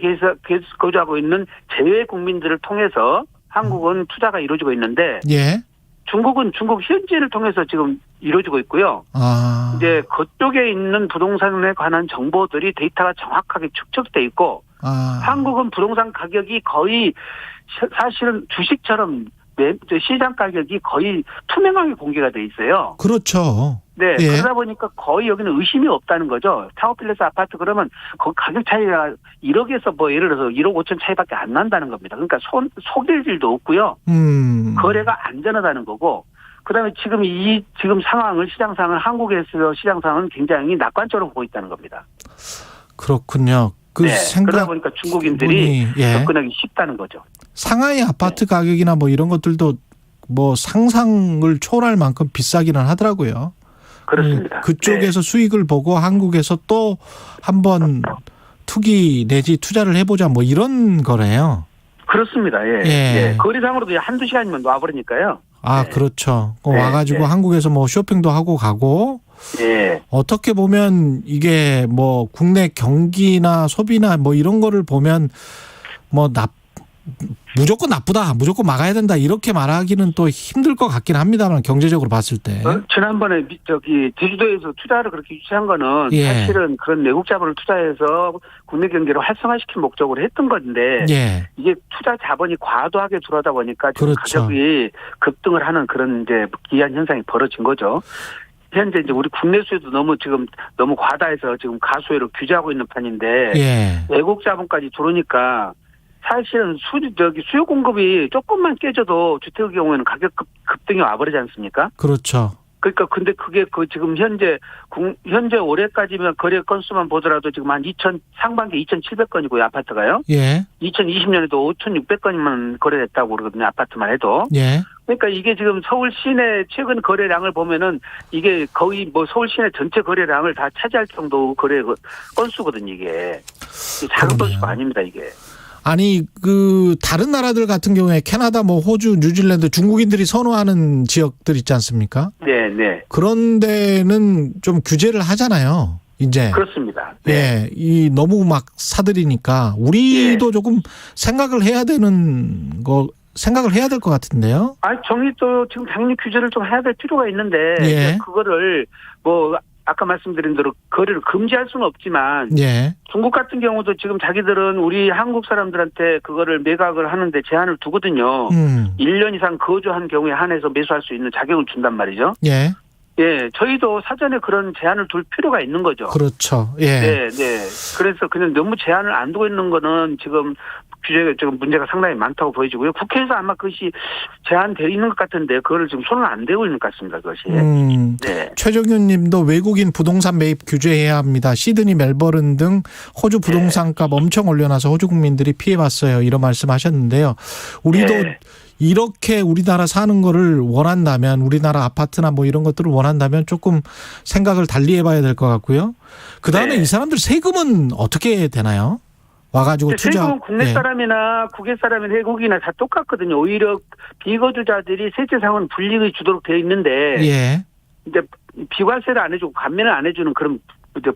거주하고 있는 재외 국민들을 통해서 한국은 투자가 이루어지고 있는데 중국은 중국 현지를 통해서 지금 이루어지고 있고요. 이제 그쪽에 있는 부동산에 관한 정보들이 데이터가 정확하게 축적돼 있고 한국은 부동산 가격이 거의 사실은 주식처럼 시장 가격이 거의 투명하게 공개가 돼 있어요. 그렇죠. 네. 그러다 보니까 거의 여기는 의심이 없다는 거죠. 타워팰리스 아파트 그러면 그 가격 차이가 1억에서 뭐 예를 들어서 1억 5천 차이밖에 안 난다는 겁니다. 그러니까 속일 일도 없고요. 거래가 안전하다는 거고. 그다음에 지금 상황을 시장 상황을 한국에서 시장 상황은 굉장히 낙관적으로 보고 있다는 겁니다. 그렇군요. 그러다 보니까 중국인들이 접근하기 쉽다는 거죠. 상하이 아파트 가격이나 뭐 이런 것들도 뭐 상상을 초월할 만큼 비싸기는 하더라고요. 그렇습니다. 그쪽에서 수익을 보고 한국에서 또 한번 투기 내지 투자를 해보자 뭐 이런 거래요. 그렇습니다. 예. 예. 거리상으로도 한두 시간이면 놔버리니까요. 아, 그렇죠. 와가지고 한국에서 뭐 쇼핑도 하고 가고. 어떻게 보면 이게 뭐 국내 경기나 소비나 뭐 이런 거를 보면 뭐 무조건 나쁘다, 무조건 막아야 된다 이렇게 말하기는 또 힘들 것 같긴 합니다만 경제적으로 봤을 때. 지난번에 제주도에서 투자를 그렇게 유치한 거는 사실은 그런 외국 자본을 투자해서 국내 경제를 활성화시킨 목적으로 했던 건데 이게 투자 자본이 과도하게 들어오다 보니까 지금 가격이 급등을 하는 그런 이제 기이한 현상이 벌어진 거죠. 현재 이제 우리 국내 수요도 너무 과다해서 지금 가수요를 규제하고 있는 판인데 외국 자본까지 들어오니까 사실은 수요 공급이 조금만 깨져도 주택의 경우에는 가격 급등이 와버리지 않습니까? 그렇죠. 그러니까 근데 그게 지금 현재 올해까지면 거래 건수만 보더라도 지금 한 상반기 2,700건이고요, 아파트가요. 2020년에도 5,600건만 거래됐다고 그러거든요, 아파트만 해도. 그러니까 이게 지금 서울 시내 최근 거래량을 보면은 이게 거의 뭐 서울 시내 전체 거래량을 다 차지할 정도 거래 건수거든요, 이게. 작은 건수가 아닙니다, 이게. 아니 다른 나라들 같은 경우에 캐나다, 뭐 호주, 뉴질랜드 중국인들이 선호하는 지역들 있지 않습니까? 네. 그런 데는 좀 규제를 하잖아요. 이제. 그렇습니다. 이 너무 막 사들이니까 우리도 조금 생각을 해야 될 것 같은데요. 정의도 지금 당연히 규제를 좀 해야 될 필요가 있는데 그거를 뭐 아까 말씀드린 대로 거래를 금지할 수는 없지만 중국 같은 경우도 지금 자기들은 우리 한국 사람들한테 그거를 매각을 하는데 제한을 두거든요. 1년 이상 거주한 경우에 한해서 매수할 수 있는 자격을 준단 말이죠. 저희도 사전에 그런 제한을 둘 필요가 있는 거죠. 그렇죠. 그래서 그냥 너무 제한을 안 두고 있는 거는 지금 규제가 지금 문제가 상당히 많다고 보여지고요. 국회에서 아마 그것이 제한되어 있는 것 같은데 그거를 지금 손을 안 대고 있는 것 같습니다. 그것이. 최정윤 님도 외국인 부동산 매입 규제해야 합니다. 시드니, 멜버른 등 호주 부동산값 엄청 올려놔서 호주 국민들이 피해봤어요. 이런 말씀하셨는데요. 우리도 이렇게 우리나라 사는 거를 원한다면 우리나라 아파트나 뭐 이런 것들을 원한다면 조금 생각을 달리 해봐야 될 것 같고요. 그다음에 이 사람들 세금은 어떻게 되나요? 와가지고 투자. 세금은 국내 사람이나 국외 사람이나 외국이나 다 똑같거든요. 오히려 비거주자들이 세제상은 불이익이 주도록 되어 있는데 이제 비과세를 안 해주고 감면을 안 해주는 그런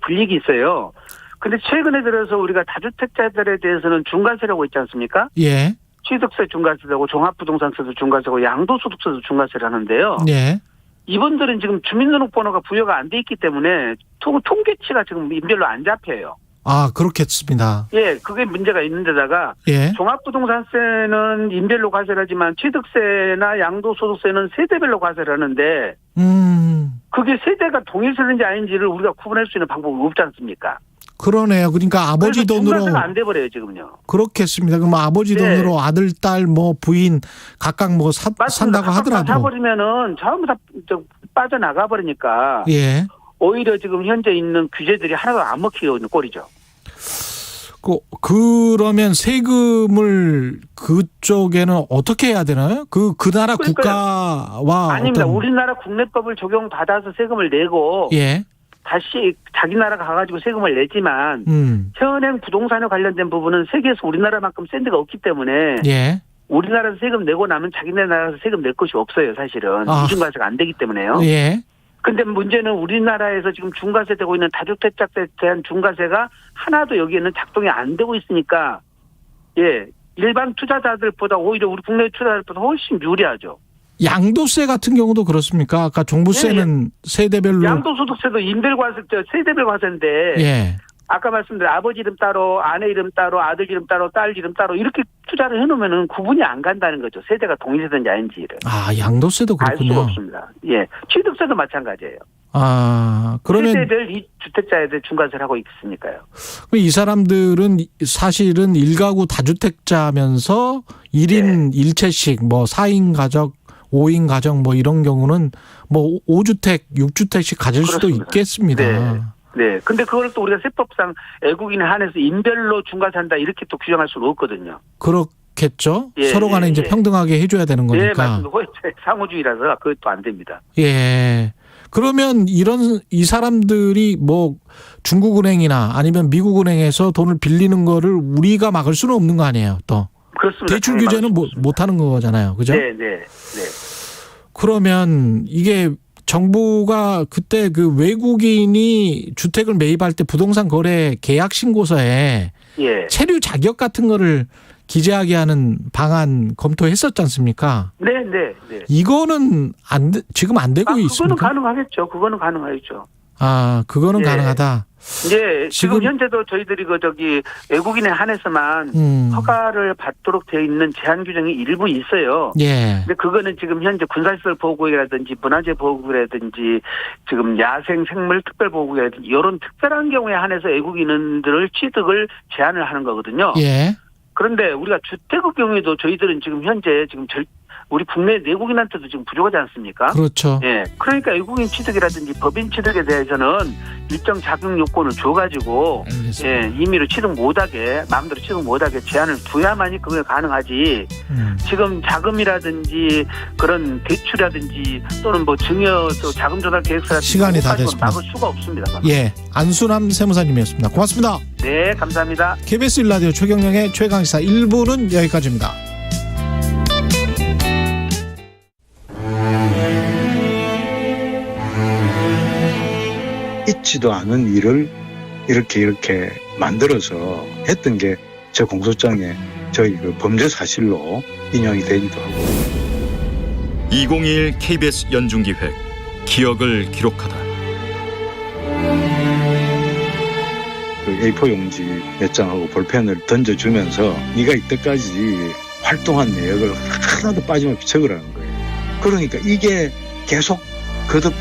불이익이 있어요. 근데 최근에 들어서 우리가 다주택자들에 대해서는 중과세라고 있지 않습니까? 취득세 중과세고 종합부동산세도 중과세고 양도소득세도 중과세를 하는데요. 이분들은 지금 주민등록번호가 부여가 안 돼 있기 때문에 통계치가 지금 인별로 안 잡혀요. 그렇겠습니다. 그게 문제가 있는 데다가 종합부동산세는 인별로 과세를 하지만 취득세나 양도소득세는 세대별로 과세를 하는데 그게 세대가 동일세인지 아닌지를 우리가 구분할 수 있는 방법이 없지 않습니까? 그러네요. 그러니까 아버지 돈으로 안 돼버려요 지금요. 그렇겠습니다. 그럼 아버지 돈으로 아들, 딸, 뭐 부인 각각 뭐 산다고 하더라도 사버리면은 전부 다 빠져나가 버리니까 오히려 지금 현재 있는 규제들이 하나도 안 먹히게 있는 꼴이죠. 그러면 세금을 그쪽에는 어떻게 해야 되나요? 그 나라 국가와 아닙니다. 우리나라 국내법을 적용받아서 세금을 내고 다시 자기 나라 가가지고 세금을 내지만 현행 부동산에 관련된 부분은 세계에서 우리나라만큼 센 데가 없기 때문에 우리나라에서 세금 내고 나면 자기네 나라에서 세금 낼 것이 없어요. 사실은 이중과세가 안 되기 때문에요. 근데 문제는 우리나라에서 지금 중과세 되고 있는 다주택자에 대한 중과세가 하나도 여기에는 작동이 안 되고 있으니까 일반 투자자들보다 오히려 우리 국내 투자자들보다 훨씬 유리하죠. 양도세 같은 경우도 그렇습니까? 아까 종부세는 세대별로 양도소득세도 인별과세, 세대별 과세인데 아까 말씀드린 아버지 이름 따로, 아내 이름 따로, 아들 이름 따로, 딸 이름 따로 이렇게 투자를 해놓으면은 구분이 안 간다는 거죠. 세대가 동일세든지 아닌지를. 양도세도 그렇군요. 알 수가 없습니다. 취득세도 마찬가지예요. 그러면 세대별 이 주택자에 대해 중과세를 하고 있으니까요. 이 사람들은 사실은 1가구 다주택자면서 1인 1채씩 뭐 4인 가족, 5인 가정 뭐 이런 경우는 뭐 5주택, 6주택씩 가질 수도 있겠습니다. 근데 그걸 또 우리가 세법상 애국인에 한해서 인별로 중과세한다 이렇게 또 규정할 수는 없거든요. 그렇겠죠. 서로 간에 이제 평등하게 해줘야 되는 거니까. 맞습니다. 상호주의라서 그것도 안 됩니다. 그러면 이 사람들이 뭐 중국은행이나 아니면 미국은행에서 돈을 빌리는 거를 우리가 막을 수는 없는 거 아니에요, 또. 그렇습니다. 대출 규제는 못 하는 거잖아요. 그죠? 네. 그러면 이게 정부가 그때 그 외국인이 주택을 매입할 때 부동산 거래 계약 신고서에 체류 자격 같은 거를 기재하게 하는 방안 검토했었지 않습니까? 네. 이거는 지금 안 되고 있습니까? 그거는 가능하겠죠. 그거는 가능하겠죠. 아, 그거는 가능하다. 이제 지금 현재도 저희들이 외국인에 한해서만 허가를 받도록 되어 있는 제한 규정이 일부 있어요. 근데 그거는 지금 현재 군사시설 보호구역이라든지 문화재 보호구역이라든지 지금 야생 생물 특별 보호구역이라든지 이런 특별한 경우에 한해서 외국인들을 취득을 제한을 하는 거거든요. 그런데 우리가 주택의 경우에도 저희들은 지금 현재 우리 국내 내국인한테도 지금 부족하지 않습니까? 그렇죠. 그러니까 외국인 취득이라든지 법인 취득에 대해서는 일정 자격 요건을 줘가지고 임의로 취득 못하게 마음대로 취득 못하게 제한을 두야만이 그게 가능하지. 지금 자금이라든지 그런 대출이라든지 또는 뭐 증여 또 자금 조달 계획서라든지 시간이 다 됐습니다. 막을 수가 없습니다. 안순남 세무사님이었습니다. 고맙습니다. 네, 감사합니다. KBS 1라디오 최경영의 최강시사 1부는 여기까지입니다. 있지도 않은 일을 이렇게 만들어서 했던 게 제 공소장에 저희 그 범죄 사실로 인용이 되기도 하고. 2021 KBS 연중기획 기억을 기록하다. 그 A4 용지 몇 장하고 볼펜을 던져주면서 네가 이때까지 활동한 내역을 하나도 빠짐없이 적으라는 거예요. 그러니까 이게 계속 거듭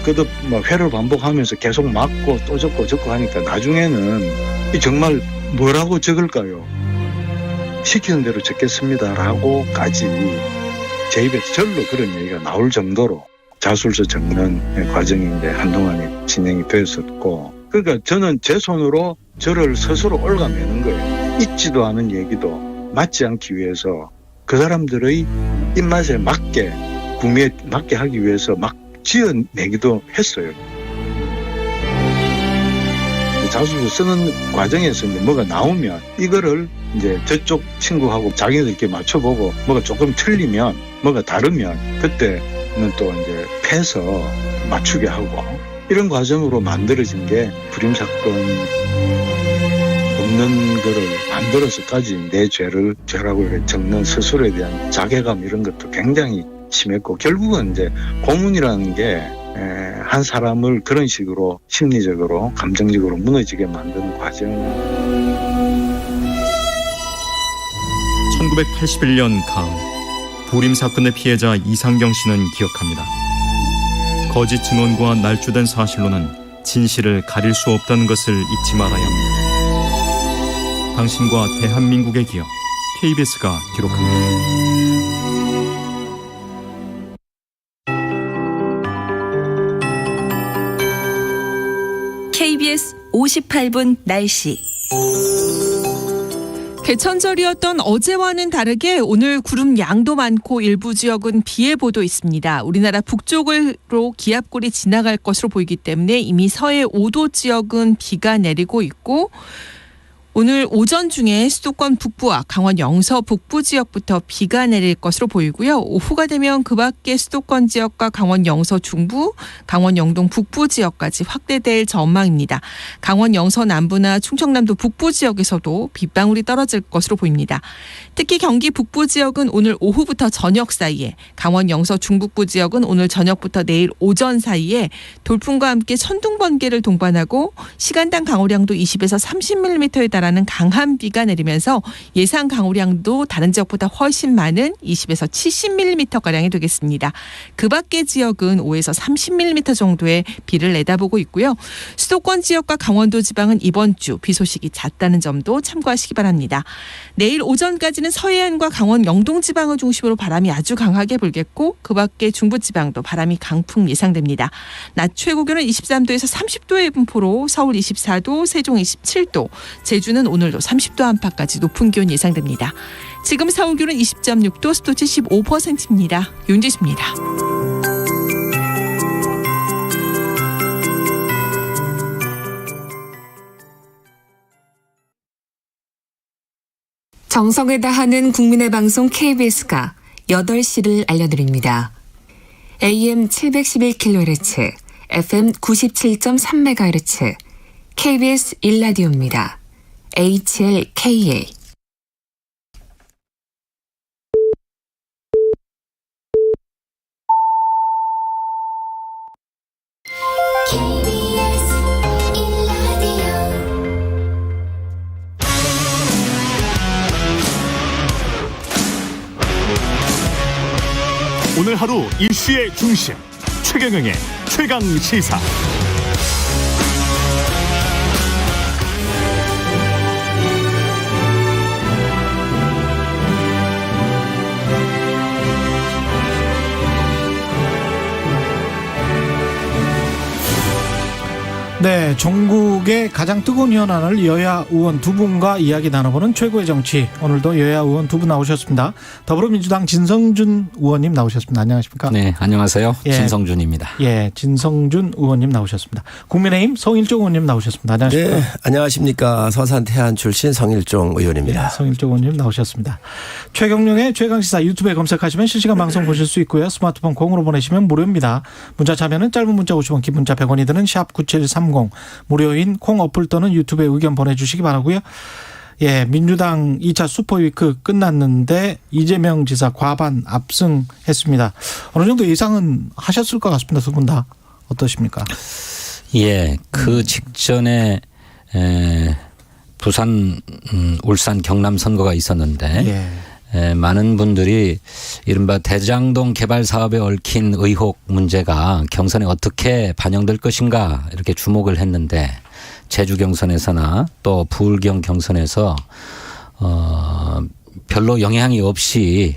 회를 반복하면서 계속 막고 또 적고 하니까 나중에는 정말 뭐라고 적을까요? 시키는 대로 적겠습니다라고까지 제 입에서 절로 그런 얘기가 나올 정도로 자술서 적는 과정이 이제 한동안 진행이 되었었고, 그러니까 저는 제 손으로 저를 스스로 올가매는 거예요. 있지도 않은 얘기도 맞지 않기 위해서 그 사람들의 입맛에 맞게 구미에 맞게 하기 위해서 막 지어내기도 했어요. 자술서 쓰는 과정에서 이제 뭐가 나오면 이거를 이제 저쪽 친구하고 자기들끼리 맞춰보고 뭐가 조금 틀리면 뭐가 다르면 그때는 또 이제 패서 맞추게 하고 이런 과정으로 만들어진 게 불임 사건 없는 거를 만들어서까지 내 죄라고 이렇게 적는 스스로에 대한 자괴감 이런 것도 굉장히 심했고, 결국은 이제 고문이라는 게 한 사람을 그런 식으로 심리적으로 감정적으로 무너지게 만드는 과정. 1981년 가을 불임 사건의 피해자 이상경 씨는 기억합니다. 거짓 증언과 날조된 사실로는 진실을 가릴 수 없다는 것을 잊지 말아야 합니다. 당신과 대한민국의 기억, KBS가 기록합니다. KBS 58분 날씨. 개천절이었던 어제와는 다르게 오늘 구름 양도 많고 일부 지역은 비 예보도 있습니다. 우리나라 북쪽으로 기압골이 지나갈 것으로 보이기 때문에 이미 서해 5도 지역은 비가 내리고 있고, 오늘 오전 중에 수도권 북부와 강원 영서 북부 지역부터 비가 내릴 것으로 보이고요. 오후가 되면 그 밖에 수도권 지역과 강원 영서 중부, 강원 영동 북부 지역까지 확대될 전망입니다. 강원 영서 남부나 충청남도 북부 지역에서도 빗방울이 떨어질 것으로 보입니다. 특히 경기 북부 지역은 오늘 오후부터 저녁 사이에, 강원 영서 중북부 지역은 오늘 저녁부터 내일 오전 사이에 돌풍과 함께 천둥 번개를 동반하고 시간당 강우량도 20에서 30mm에 달하는 강한 비가 내리면서 예상 강우량도 다른 지역보다 훨씬 많은 20에서 70mm가량이 되겠습니다. 그 밖의 지역은 5에서 30mm 정도의 비를 내다보고 있고요. 수도권 지역과 강원도 지방은 이번 주 비 소식이 잦다는 점도 참고하시기 바랍니다. 내일 오전까지는 서해안과 강원 영동 지방을 중심으로 바람이 아주 강하게 불겠고, 그 밖에 중부 지방도 바람이 강풍 예상됩니다. 낮 최고 기온은 23도에서 30도의 분포로 서울 24도, 세종 27도, 제주는 오늘도 30도 안팎까지 높은 기온 예상됩니다. 지금 서울 기온은 20.6도, 습도 75%입니다. 윤지수입니다. 정성을 다하는 국민의 방송 KBS가 8시를 알려드립니다. AM 711kHz, FM 97.3MHz, KBS 1라디오입니다. HLKA. 오늘 하루 이슈의 중심 최경영의 최강 시사. 네, 전국의 가장 뜨거운 현안을 여야 의원 두 분과 이야기 나눠보는 최고의 정치. 오늘도 여야 의원 두 분 나오셨습니다. 더불어민주당 진성준 의원님 나오셨습니다. 안녕하십니까? 네, 안녕하세요. 예. 진성준입니다. 예, 진성준 의원님 나오셨습니다. 국민의힘 성일종 의원님 나오셨습니다. 안녕하십니까? 네, 안녕하십니까. 서산 태안 출신 성일종 의원입니다. 네, 성일종 의원님 나오셨습니다. 최경영의 최강시사 유튜브에 검색하시면 실시간 방송 보실 수 있고요. 스마트폰 공으로 보내시면 무료입니다. 문자 참여는 짧은 문자 50원, 긴 문자 100원이 드는 샵 9730 무료인 콩 어플 또는 유튜브에 의견 보내주시기 바라고요. 예, 민주당 2차 슈퍼위크 끝났는데 이재명 지사 과반 압승했습니다. 어느 정도 예상은 하셨을 것 같습니다. 두 분 다 어떠십니까? 예, 그 직전에 부산, 울산, 경남 선거가 있었는데 많은 분들이 이른바 대장동 개발 사업에 얽힌 의혹 문제가 경선에 어떻게 반영될 것인가 이렇게 주목을 했는데 제주 경선에서나 또 부울경 경선에서 별로 영향이 없이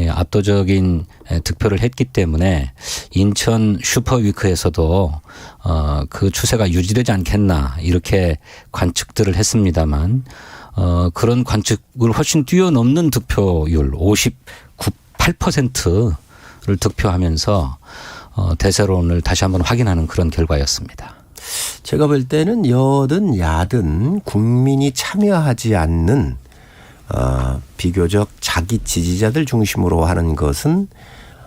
압도적인 득표를 했기 때문에 인천 슈퍼위크에서도 그 추세가 유지되지 않겠나 이렇게 관측들을 했습니다만 그런 관측을 훨씬 뛰어넘는 득표율 59.8%를 득표하면서 대세론을 다시 한번 확인하는 그런 결과였습니다. 제가 볼 때는 여든 야든 국민이 참여하지 않는 비교적 자기 지지자들 중심으로 하는 것은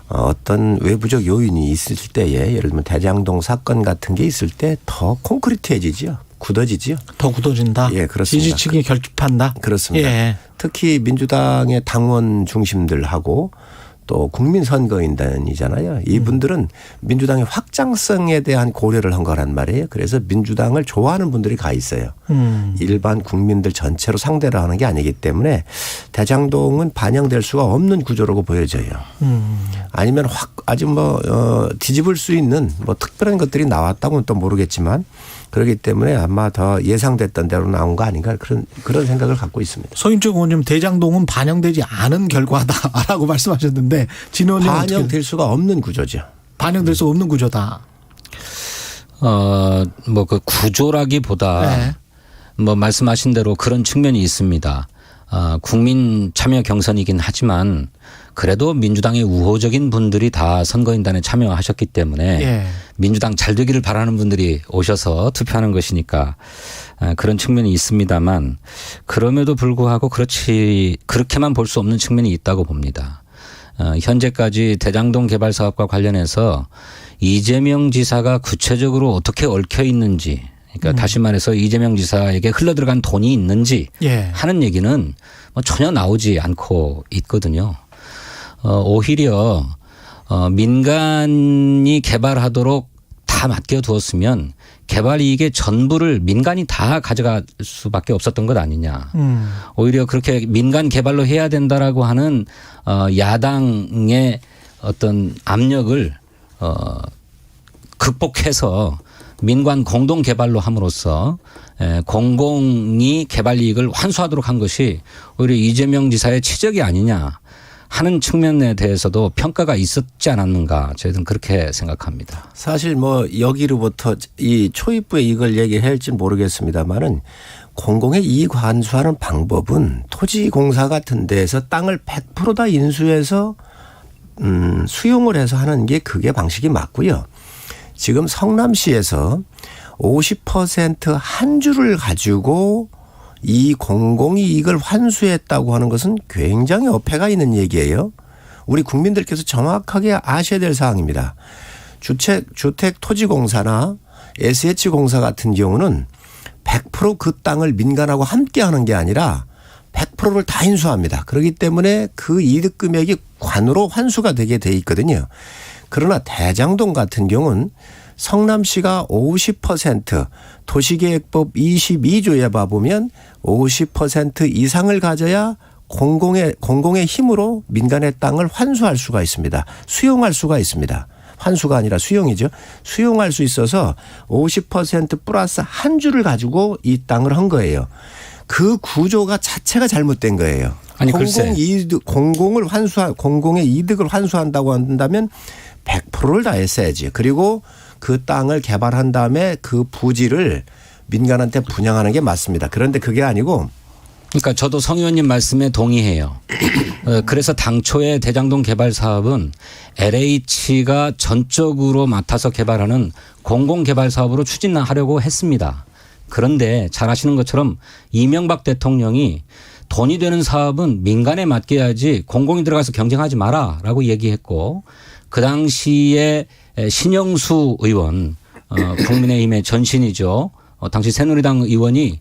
어떤 외부적 요인이 있을 때에 예를 들면 대장동 사건 같은 게 있을 때 더 콘크리트해지죠. 굳어지죠. 더 굳어진다. 예, 그렇습니다. 지지층이 결집한다. 그렇습니다. 예. 특히 민주당의 당원 중심들하고 또 국민선거인단이잖아요. 이분들은 민주당의 확장성에 대한 고려를 한 거란 말이에요. 그래서 민주당을 좋아하는 분들이 가 있어요. 일반 국민들 전체로 상대를 하는 게 아니기 때문에 대장동은 반영될 수가 없는 구조라고 보여져요. 아니면 확 아주 뒤집을 수 있는 특별한 것들이 나왔다고는 또 모르겠지만 그렇기 때문에 아마 더 예상됐던 대로 나온 거 아닌가 그런 생각을 갖고 있습니다. 서인철 의원님 대장동은 반영되지 않은 결과다라고 말씀하셨는데 진 의원님 반영될 수가 없는 구조죠. 반영될 수 없는 구조다. 그 구조라기보다 말씀하신 대로 그런 측면이 있습니다. 국민 참여 경선이긴 하지만 그래도 민주당의 우호적인 분들이 다 선거인단에 참여하셨기 때문에 민주당 잘 되기를 바라는 분들이 오셔서 투표하는 것이니까 그런 측면이 있습니다만 그럼에도 불구하고 그렇게만 볼 수 없는 측면이 있다고 봅니다. 현재까지 대장동 개발 사업과 관련해서 이재명 지사가 구체적으로 어떻게 얽혀 있는지 그러니까 다시 말해서 이재명 지사에게 흘러들어간 돈이 있는지 하는 얘기는 전혀 나오지 않고 있거든요. 오히려 민간이 개발하도록 다 맡겨두었으면 개발 이익의 전부를 민간이 다 가져갈 수밖에 없었던 것 아니냐. 오히려 그렇게 민간 개발로 해야 된다라고 하는 야당의 어떤 압력을 극복해서 민관 공동 개발로 함으로써 공공이 개발 이익을 환수하도록 한 것이 오히려 이재명 지사의 치적이 아니냐 하는 측면에 대해서도 평가가 있었지 않았는가 저희는 그렇게 생각합니다. 사실 여기로부터 이 초입부에 이걸 얘기해야 할지 모르겠습니다만은 공공의 이익 환수하는 방법은 토지공사 같은 데에서 땅을 100% 다 인수해서 수용을 해서 하는 게 그게 방식이 맞고요. 지금 성남시에서 50% 한 주를 가지고 이 공공이익을 환수했다고 하는 것은 굉장히 어폐가 있는 얘기예요. 우리 국민들께서 정확하게 아셔야 될 사항입니다. 주택토지공사나 SH공사 같은 경우는 100% 그 땅을 민간하고 함께 하는 게 아니라 100%를 다 인수합니다. 그렇기 때문에 그 이득 금액이 관으로 환수가 되게 돼 있거든요. 그러나 대장동 같은 경우는 성남시가 50% 도시계획법 22조에 봐보면 50% 이상을 가져야 공공의 힘으로 민간의 땅을 환수할 수가 있습니다. 수용할 수가 있습니다. 환수가 아니라 수용이죠. 수용할 수 있어서 50% 플러스 한 주를 가지고 이 땅을 한 거예요. 그 구조가 자체가 잘못된 거예요. 아니 글쎄. 공공의 이득을 환수한다고 한다면 100%를 다 했어야지. 그리고 그 땅을 개발한 다음에 그 부지를 민간한테 분양하는 게 맞습니다. 그런데 그게 아니고. 그러니까 저도 성 의원님 말씀에 동의해요. 그래서 당초에 대장동 개발 사업은 LH가 전적으로 맡아서 개발하는 공공개발 사업으로 추진하려고 했습니다. 그런데 잘 아시는 것처럼 이명박 대통령이 돈이 되는 사업은 민간에 맡겨야지 공공이 들어가서 경쟁하지 마라라고 얘기했고 그 당시에 신영수 의원 국민의힘의 전신이죠. 당시 새누리당 의원이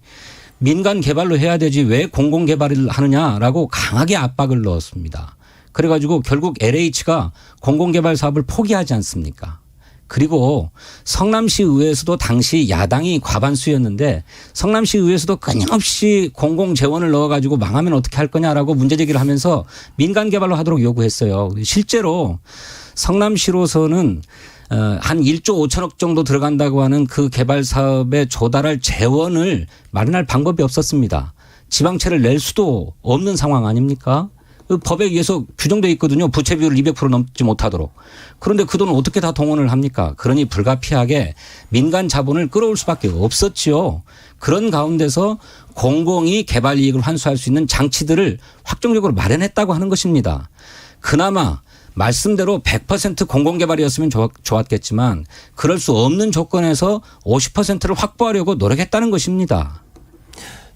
민간 개발로 해야 되지 왜 공공 개발을 하느냐라고 강하게 압박을 넣었습니다. 그래가지고 결국 LH가 공공 개발 사업을 포기하지 않습니까? 그리고 성남시 의회에서도 당시 야당이 과반수였는데 성남시 의회에서도 끊임없이 공공 재원을 넣어가지고 망하면 어떻게 할 거냐라고 문제제기를 하면서 민간 개발로 하도록 요구했어요. 실제로 성남시로서는 한 1조 5천억 정도 들어간다고 하는 그 개발 사업에 조달할 재원을 마련할 방법이 없었습니다. 지방채를 낼 수도 없는 상황 아닙니까? 그 법에 의해서 규정되어 있거든요. 부채 비율을 200% 넘지 못하도록. 그런데 그 돈을 어떻게 다 동원을 합니까? 그러니 불가피하게 민간 자본을 끌어올 수밖에 없었지요. 그런 가운데서 공공이 개발 이익을 환수할 수 있는 장치들을 확정적으로 마련했다고 하는 것입니다. 그나마 말씀대로 100% 공공개발이었으면 좋았겠지만 그럴 수 없는 조건에서 50%를 확보하려고 노력했다는 것입니다.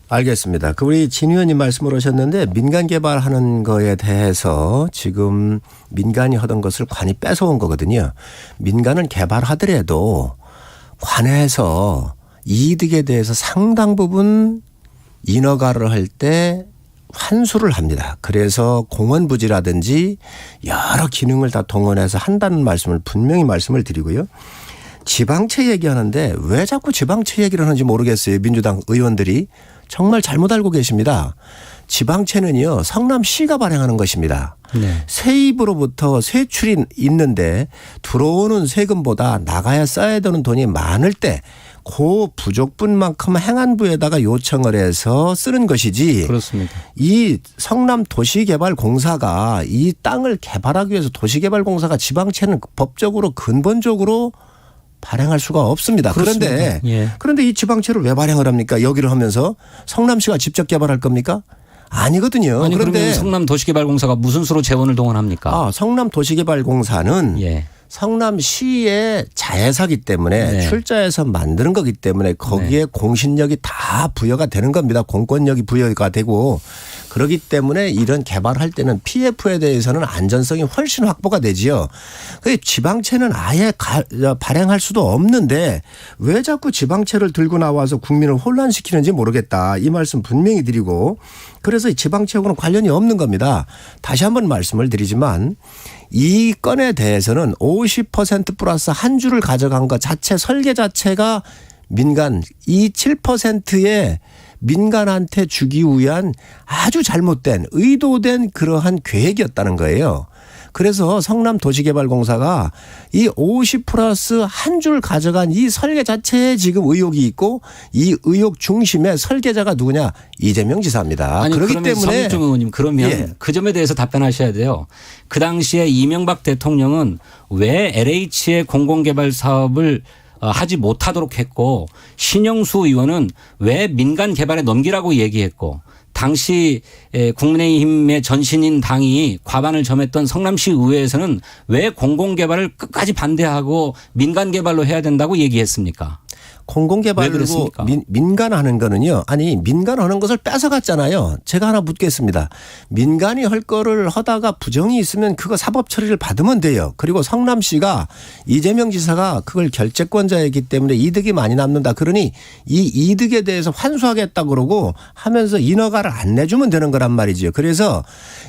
알겠습니다. 우리 진 의원님 말씀을 하셨는데 민간 개발하는 거에 대해서 지금 민간이 하던 것을 관이 뺏어온 거거든요. 민간은 개발하더라도 관에서 이득에 대해서 상당 부분 인허가를 할 때 환수를 합니다. 그래서 공원 부지라든지 여러 기능을 다 동원해서 한다는 말씀을 분명히 말씀을 드리고요. 지방채 얘기하는데 왜 자꾸 지방채 얘기를 하는지 모르겠어요. 민주당 의원들이 정말 잘못 알고 계십니다. 지방채는요 성남시가 발행하는 것입니다. 네. 세입으로부터 세출이 있는데 들어오는 세금보다 나가야 써야 되는 돈이 많을 때 그 부족분만큼 행안부에다가 요청을 해서 쓰는 것이지. 그렇습니다. 이 성남도시개발공사가 이 땅을 개발하기 위해서 도시개발공사가 지방채는 법적으로 근본적으로 발행할 수가 없습니다. 그런데 그런데 이 지방채를 왜 발행을 합니까? 여기를 하면서 성남시가 직접 개발할 겁니까? 아니거든요. 아니 그런데 성남도시개발공사가 무슨 수로 재원을 동원합니까? 성남도시개발공사는 성남시의 자회사기 때문에 출자해서 만드는 거기 때문에 거기에 공신력이 다 부여가 되는 겁니다. 공권력이 부여가 되고 그렇기 때문에 이런 개발할 때는 PF에 대해서는 안전성이 훨씬 확보가 되지요. 지방채는 아예 발행할 수도 없는데 왜 자꾸 지방채를 들고 나와서 국민을 혼란시키는지 모르겠다. 이 말씀 분명히 드리고 그래서 지방채하고는 관련이 없는 겁니다. 다시 한번 말씀을 드리지만 이 건에 대해서는 50% 플러스 한 주를 가져간 것 자체 설계 자체가 민간 이 7%의 민간한테 주기 위한 아주 잘못된 의도된 그러한 계획이었다는 거예요. 그래서 성남도시개발공사가 이 50 플러스 한 줄 가져간 이 설계 자체에 지금 의혹이 있고 이 의혹 중심의 설계자가 누구냐? 이재명 지사입니다. 아니, 그렇기 그러면 때문에 성일종 의원님 그러면 그 점에 대해서 답변하셔야 돼요. 그 당시에 이명박 대통령은 왜 LH의 공공개발 사업을 하지 못하도록 했고 신영수 의원은 왜 민간 개발에 넘기라고 얘기했고 당시 국민의힘의 전신인 당이 과반을 점했던 성남시 의회에서는 왜 공공개발을 끝까지 반대하고 민간 개발로 해야 된다고 얘기했습니까? 공공개발이고 민간하는 거는요. 아니 민간하는 것을 뺏어갔잖아요. 제가 하나 묻겠습니다. 민간이 할 거를 하다가 부정이 있으면 그거 사법 처리를 받으면 돼요. 그리고 성남시가 이재명 지사가 그걸 결재권자이기 때문에 이득이 많이 남는다. 그러니 이 이득에 대해서 환수하겠다 그러고 하면서 인허가를 안 내주면 되는 거란 말이죠. 그래서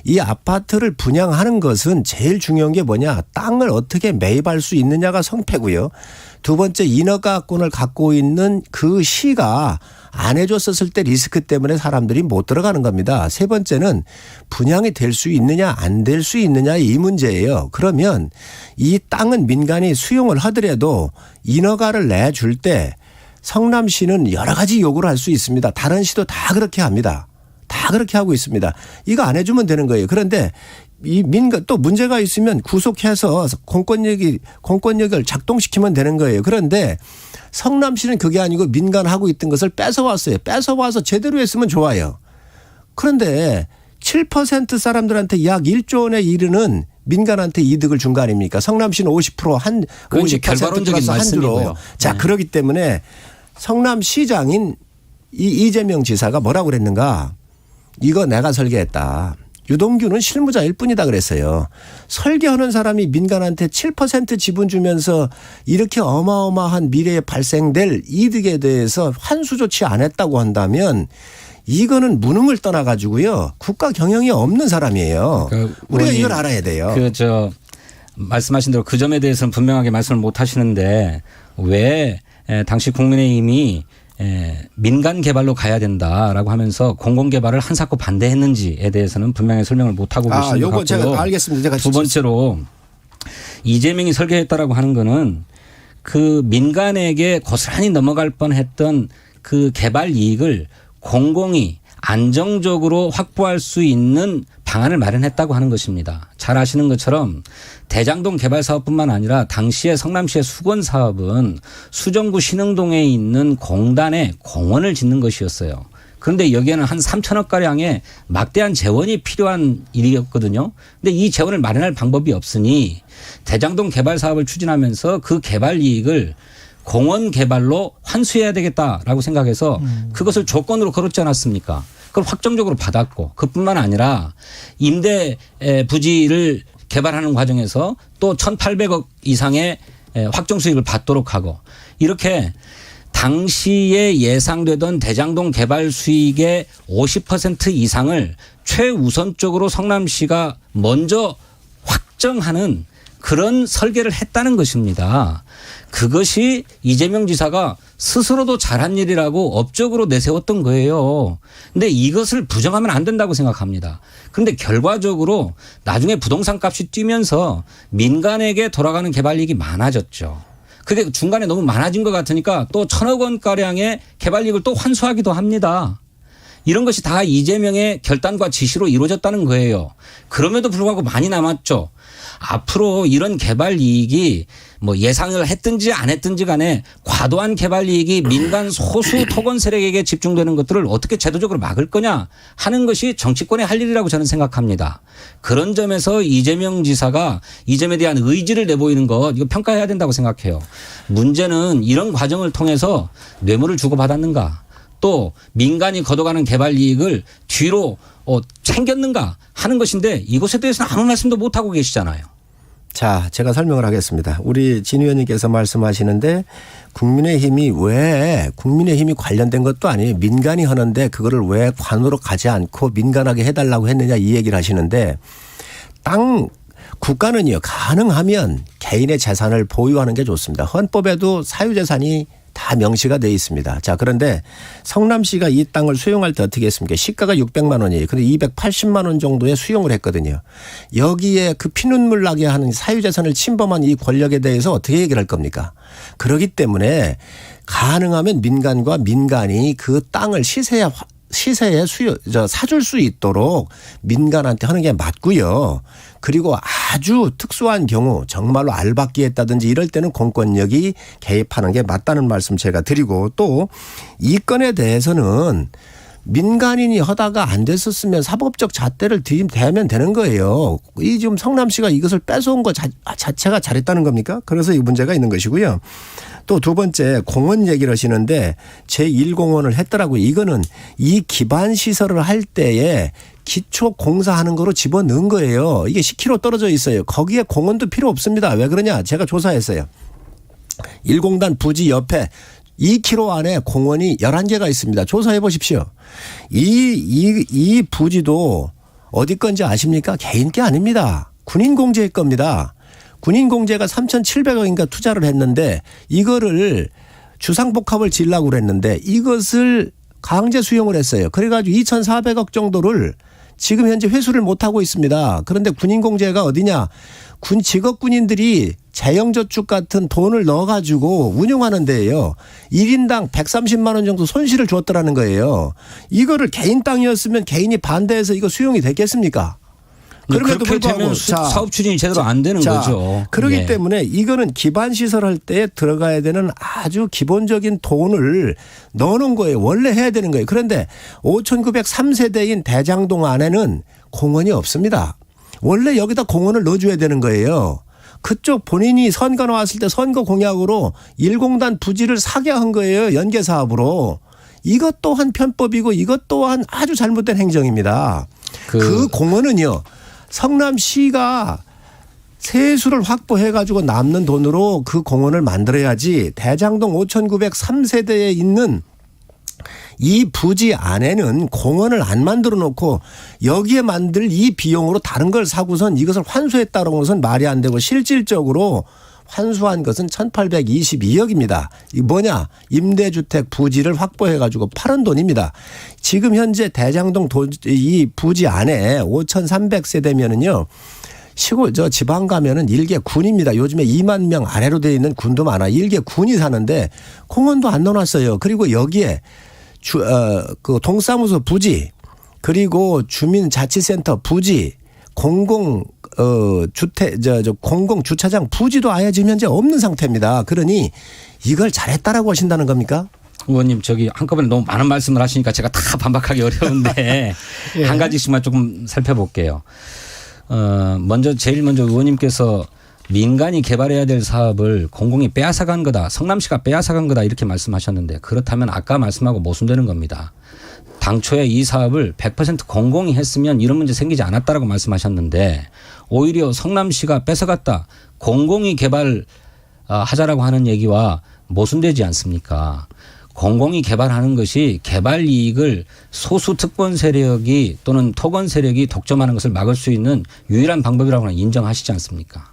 이 아파트를 분양하는 것은 제일 중요한 게 뭐냐. 땅을 어떻게 매입할 수 있느냐가 성패고요. 두 번째 인허가권을 갖고 있는 그 시가 안 해줬었을 때 리스크 때문에 사람들이 못 들어가는 겁니다. 세 번째는 분양이 될 수 있느냐 안 될 수 있느냐 이 문제예요. 그러면 이 땅은 민간이 수용을 하더라도 인허가를 내줄 때 성남시는 여러 가지 요구를 할 수 있습니다. 다른 시도 다 그렇게 합니다. 다 그렇게 하고 있습니다. 이거 안 해주면 되는 거예요. 그런데 이 민간 또 문제가 있으면 구속해서 공권력을 작동시키면 되는 거예요. 그런데 성남시는 그게 아니고 민간하고 있던 것을 뺏어왔어요. 뺏어와서 제대로 했으면 좋아요. 그런데 7% 사람들한테 약 1조 원에 이르는 민간한테 이득을 준 거 아닙니까? 성남시는 50% 50% 플러스 한 주로. 자, 네. 그렇기 때문에 성남시장인 이재명 지사가 뭐라고 그랬는가? 이거 내가 설계했다. 유동규는 실무자일 뿐이다 그랬어요. 설계하는 사람이 민간한테 7% 지분 주면서 이렇게 어마어마한 미래에 발생될 이득에 대해서 환수 조치 안 했다고 한다면 이거는 무능을 떠나가지고요. 국가 경영이 없는 사람이에요. 그러니까 우리가 이걸 알아야 돼요. 말씀하신 대로 그 점에 대해서는 분명하게 말씀을 못 하시는데 왜 당시 국민의힘이 민간 개발로 가야 된다라고 하면서 공공 개발을 한사코 반대했는지에 대해서는 분명히 설명을 못 하고 계신 것 같고요. 제가 알겠습니다. 두 번째로 이재명이 설계했다라고 하는 거는 그 민간에게 고스란히 넘어갈 뻔했던 그 개발 이익을 공공이 안정적으로 확보할 수 있는 방안을 마련했다고 하는 것입니다. 잘 아시는 것처럼 대장동 개발 사업뿐만 아니라 당시에 성남시의 수건 사업은 수정구 신흥동에 있는 공단에 공원을 짓는 것이었어요. 그런데 여기에는 한 3천억 가량의 막대한 재원이 필요한 일이었거든요. 그런데 이 재원을 마련할 방법이 없으니 대장동 개발 사업을 추진하면서 그 개발 이익을 공원 개발로 환수해야 되겠다라고 생각해서 그것을 조건으로 걸었지 않았습니까? 그걸 확정적으로 받았고 그뿐만 아니라 임대 부지를 개발하는 과정에서 또 1,800억 이상의 확정 수익을 받도록 하고 이렇게 당시에 예상되던 대장동 개발 수익의 50% 이상을 최우선적으로 성남시가 먼저 확정하는 그런 설계를 했다는 것입니다. 그것이 이재명 지사가 스스로도 잘한 일이라고 업적으로 내세웠던 거예요. 근데 이것을 부정하면 안 된다고 생각합니다. 그런데 결과적으로 나중에 부동산 값이 뛰면서 민간에게 돌아가는 개발 이익이 많아졌죠. 그게 중간에 너무 많아진 것 같으니까 또 1,000억 원가량의 개발 이익을 또 환수하기도 합니다. 이런 것이 다 이재명의 결단과 지시로 이루어졌다는 거예요. 그럼에도 불구하고 많이 남았죠. 앞으로 이런 개발 이익이 뭐 예상을 했든지 안 했든지 간에 과도한 개발 이익이 민간 소수 토건 세력에게 집중되는 것들을 어떻게 제도적으로 막을 거냐 하는 것이 정치권의 할 일이라고 저는 생각합니다. 그런 점에서 이재명 지사가 이 점에 대한 의지를 내보이는 것 이거 평가해야 된다고 생각해요. 문제는 이런 과정을 통해서 뇌물을 주고받았는가 또 민간이 걷어가는 개발 이익을 뒤로 챙겼는가 하는 것인데 이것에 대해서는 아무 말씀도 못하고 계시잖아요. 자, 제가 설명을 하겠습니다. 우리 진 의원님께서 말씀하시는데 국민의힘이 관련된 것도 아니에요. 민간이 하는데 그거를 왜 관으로 가지 않고 민간하게 해달라고 했느냐 이 얘기를 하시는데 국가는요 가능하면 개인의 재산을 보유하는 게 좋습니다. 헌법에도 사유재산이 다 명시가 돼 있습니다. 자, 그런데 성남시가 이 땅을 수용할 때 어떻게 했습니까? 시가가 600만 원이에요. 근데 280만 원 정도에 수용을 했거든요. 여기에 그 피눈물 나게 하는 사유재산을 침범한 이 권력에 대해서 어떻게 얘기를 할 겁니까? 그렇기 때문에 가능하면 민간이 그 땅을 시세에 사줄 수 있도록 민간한테 하는 게 맞고요. 그리고 아주 특수한 경우 정말로 알박기 했다든지 이럴 때는 공권력이 개입하는 게 맞다는 말씀 제가 드리고 또 이 건에 대해서는 민간인이 하다가 안 됐었으면 사법적 잣대를 대면 되는 거예요. 이 지금 성남시가 이것을 뺏어온 것 자체가 잘했다는 겁니까? 그래서 이 문제가 있는 것이고요. 또 두 번째 공원 얘기를 하시는데 제1공원을 했더라고요. 이거는 이 기반 시설을 할 때에 기초 공사하는 거로 집어넣은 거예요. 이게 10km 떨어져 있어요. 거기에 공원도 필요 없습니다. 왜 그러냐? 제가 조사했어요. 1공단 부지 옆에 2km 안에 공원이 11개가 있습니다. 조사해 보십시오. 이 부지도 어디 건지 아십니까? 개인 게 아닙니다. 군인공제일 겁니다. 군인공제가 3,700억인가 투자를 했는데 이거를 주상복합을 지으려고 그랬는데 이것을 강제 수용을 했어요. 그래가지고 2,400억 정도를 지금 현재 회수를 못하고 있습니다. 그런데 군인공제가 어디냐. 직업군인들이 재형저축 같은 돈을 넣어가지고 운영하는 데예요. 1인당 130만 원 정도 손실을 줬더라는 거예요. 이거를 개인 땅이었으면 개인이 반대해서 이거 수용이 됐겠습니까? 그럼에도 불구하고 사업 추진이 제대로 안 되는 거죠. 그렇기 때문에 이거는 기반 시설할 때 들어가야 되는 아주 기본적인 돈을 넣어놓은 거예요. 원래 해야 되는 거예요. 그런데 5,903세대인 대장동 안에는 공원이 없습니다. 원래 여기다 공원을 넣어줘야 되는 거예요. 그쪽 본인이 선거 나왔을 때 선거 공약으로 1공단 부지를 사게 한 거예요. 연계 사업으로. 이것 또한 편법이고 이것 또한 아주 잘못된 행정입니다. 그 공원은요. 성남시가 세수를 확보해 가지고 남는 돈으로 그 공원을 만들어야지 대장동 5,903세대에 있는 이 부지 안에는 공원을 안 만들어 놓고 여기에 만들 이 비용으로 다른 걸 사고선 이것을 환수했다는 것은 말이 안 되고 실질적으로 환수한 것은 1,822억입니다. 이 뭐냐? 임대주택 부지를 확보해 가지고 팔은 돈입니다. 지금 현재 대장동 이 부지 안에 5,300세대면은요. 시골 지방 가면은 일개 군입니다. 요즘에 2만 명 아래로 되어 있는 군도 많아. 일개 군이 사는데 공원도 안 넣어놨어요. 그리고 여기에 그 동사무소 부지 그리고 주민자치센터 부지 공공 주차장 부지도 아예 지금 현재 없는 상태입니다. 그러니 이걸 잘했다라고 하신다는 겁니까? 의원님 저기 한꺼번에 너무 많은 말씀을 하시니까 제가 다 반박하기 어려운데 예. 한 가지씩만 조금 살펴볼게요. 제일 먼저 의원님께서 민간이 개발해야 될 사업을 공공이 빼앗아간 거다. 성남시가 빼앗아간 거다 이렇게 말씀하셨는데 그렇다면 아까 말씀하고 모순되는 겁니다. 당초에 이 사업을 100% 공공이 했으면 이런 문제 생기지 않았다라고 말씀하셨는데 오히려 성남시가 뺏어갔다. 공공이 개발하자라고 하는 얘기와 모순되지 않습니까? 공공이 개발하는 것이 개발 이익을 소수 특권 세력이 또는 토건 세력이 독점하는 것을 막을 수 있는 유일한 방법이라고는 인정하시지 않습니까?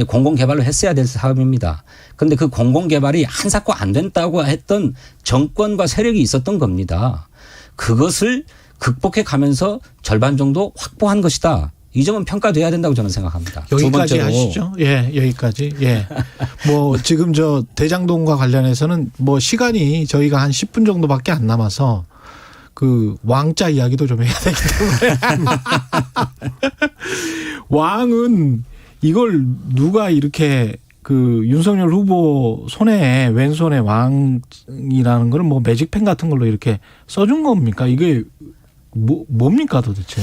공공 개발로 했어야 될 사업입니다. 그런데 그 공공 개발이 한사코 안 된다고 했던 정권과 세력이 있었던 겁니다. 그것을 극복해 가면서 절반 정도 확보한 것이다. 이 점은 평가돼야 된다고 저는 생각합니다. 여기까지 하시죠. 예, 여기까지. 예. 지금 대장동과 관련해서는 시간이 저희가 한 10분 정도밖에 안 남아서 그 왕자 이야기도 좀 해야 되기 때문에 왕은 이걸 누가 이렇게 그 윤석열 후보 손에 왼손에 왕이라는 걸 매직펜 같은 걸로 이렇게 써준 겁니까? 이게 뭡니까 도대체?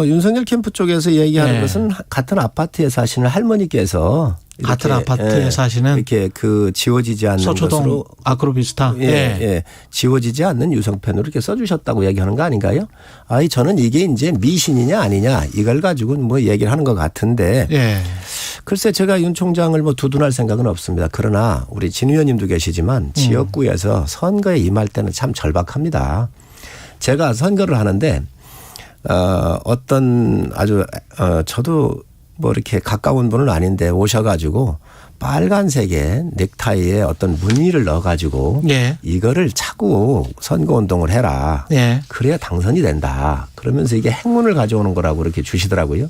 윤석열 캠프 쪽에서 얘기하는 것은 같은 아파트에 사시는 할머니께서 같은 아파트에 사시는 이렇게 지워지지 않는 서초동 것으로 아크로비스타 지워지지 않는 유성펜으로 이렇게 써주셨다고 얘기하는 거 아닌가요? 저는 이게 이제 미신이냐 아니냐 이걸 가지고는 얘기를 하는 것 같은데 글쎄 제가 윤 총장을 두둔할 생각은 없습니다. 그러나 우리 진 의원님도 계시지만 지역구에서 선거에 임할 때는 참 절박합니다. 제가 선거를 하는데 어떤 아주 저도 이렇게 가까운 분은 아닌데 오셔가지고 빨간색의 넥타이에 어떤 무늬를 넣어가지고 이거를 차고 선거운동을 해라. 그래야 당선이 된다. 그러면서 이게 행운을 가져오는 거라고 이렇게 주시더라고요.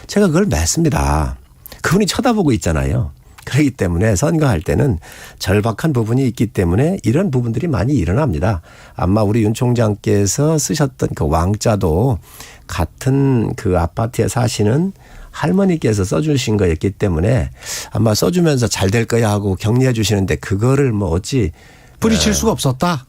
제가 그걸 맺습니다. 그분이 쳐다보고 있잖아요. 그렇기 때문에 선거할 때는 절박한 부분이 있기 때문에 이런 부분들이 많이 일어납니다. 아마 우리 윤 총장께서 쓰셨던 그 왕자도 같은 그 아파트에 사시는 할머니께서 써주신 거였기 때문에 아마 써주면서 잘 될 거야 하고 격려해 주시는데 그거를 어찌 뿌리칠 수가 없었다.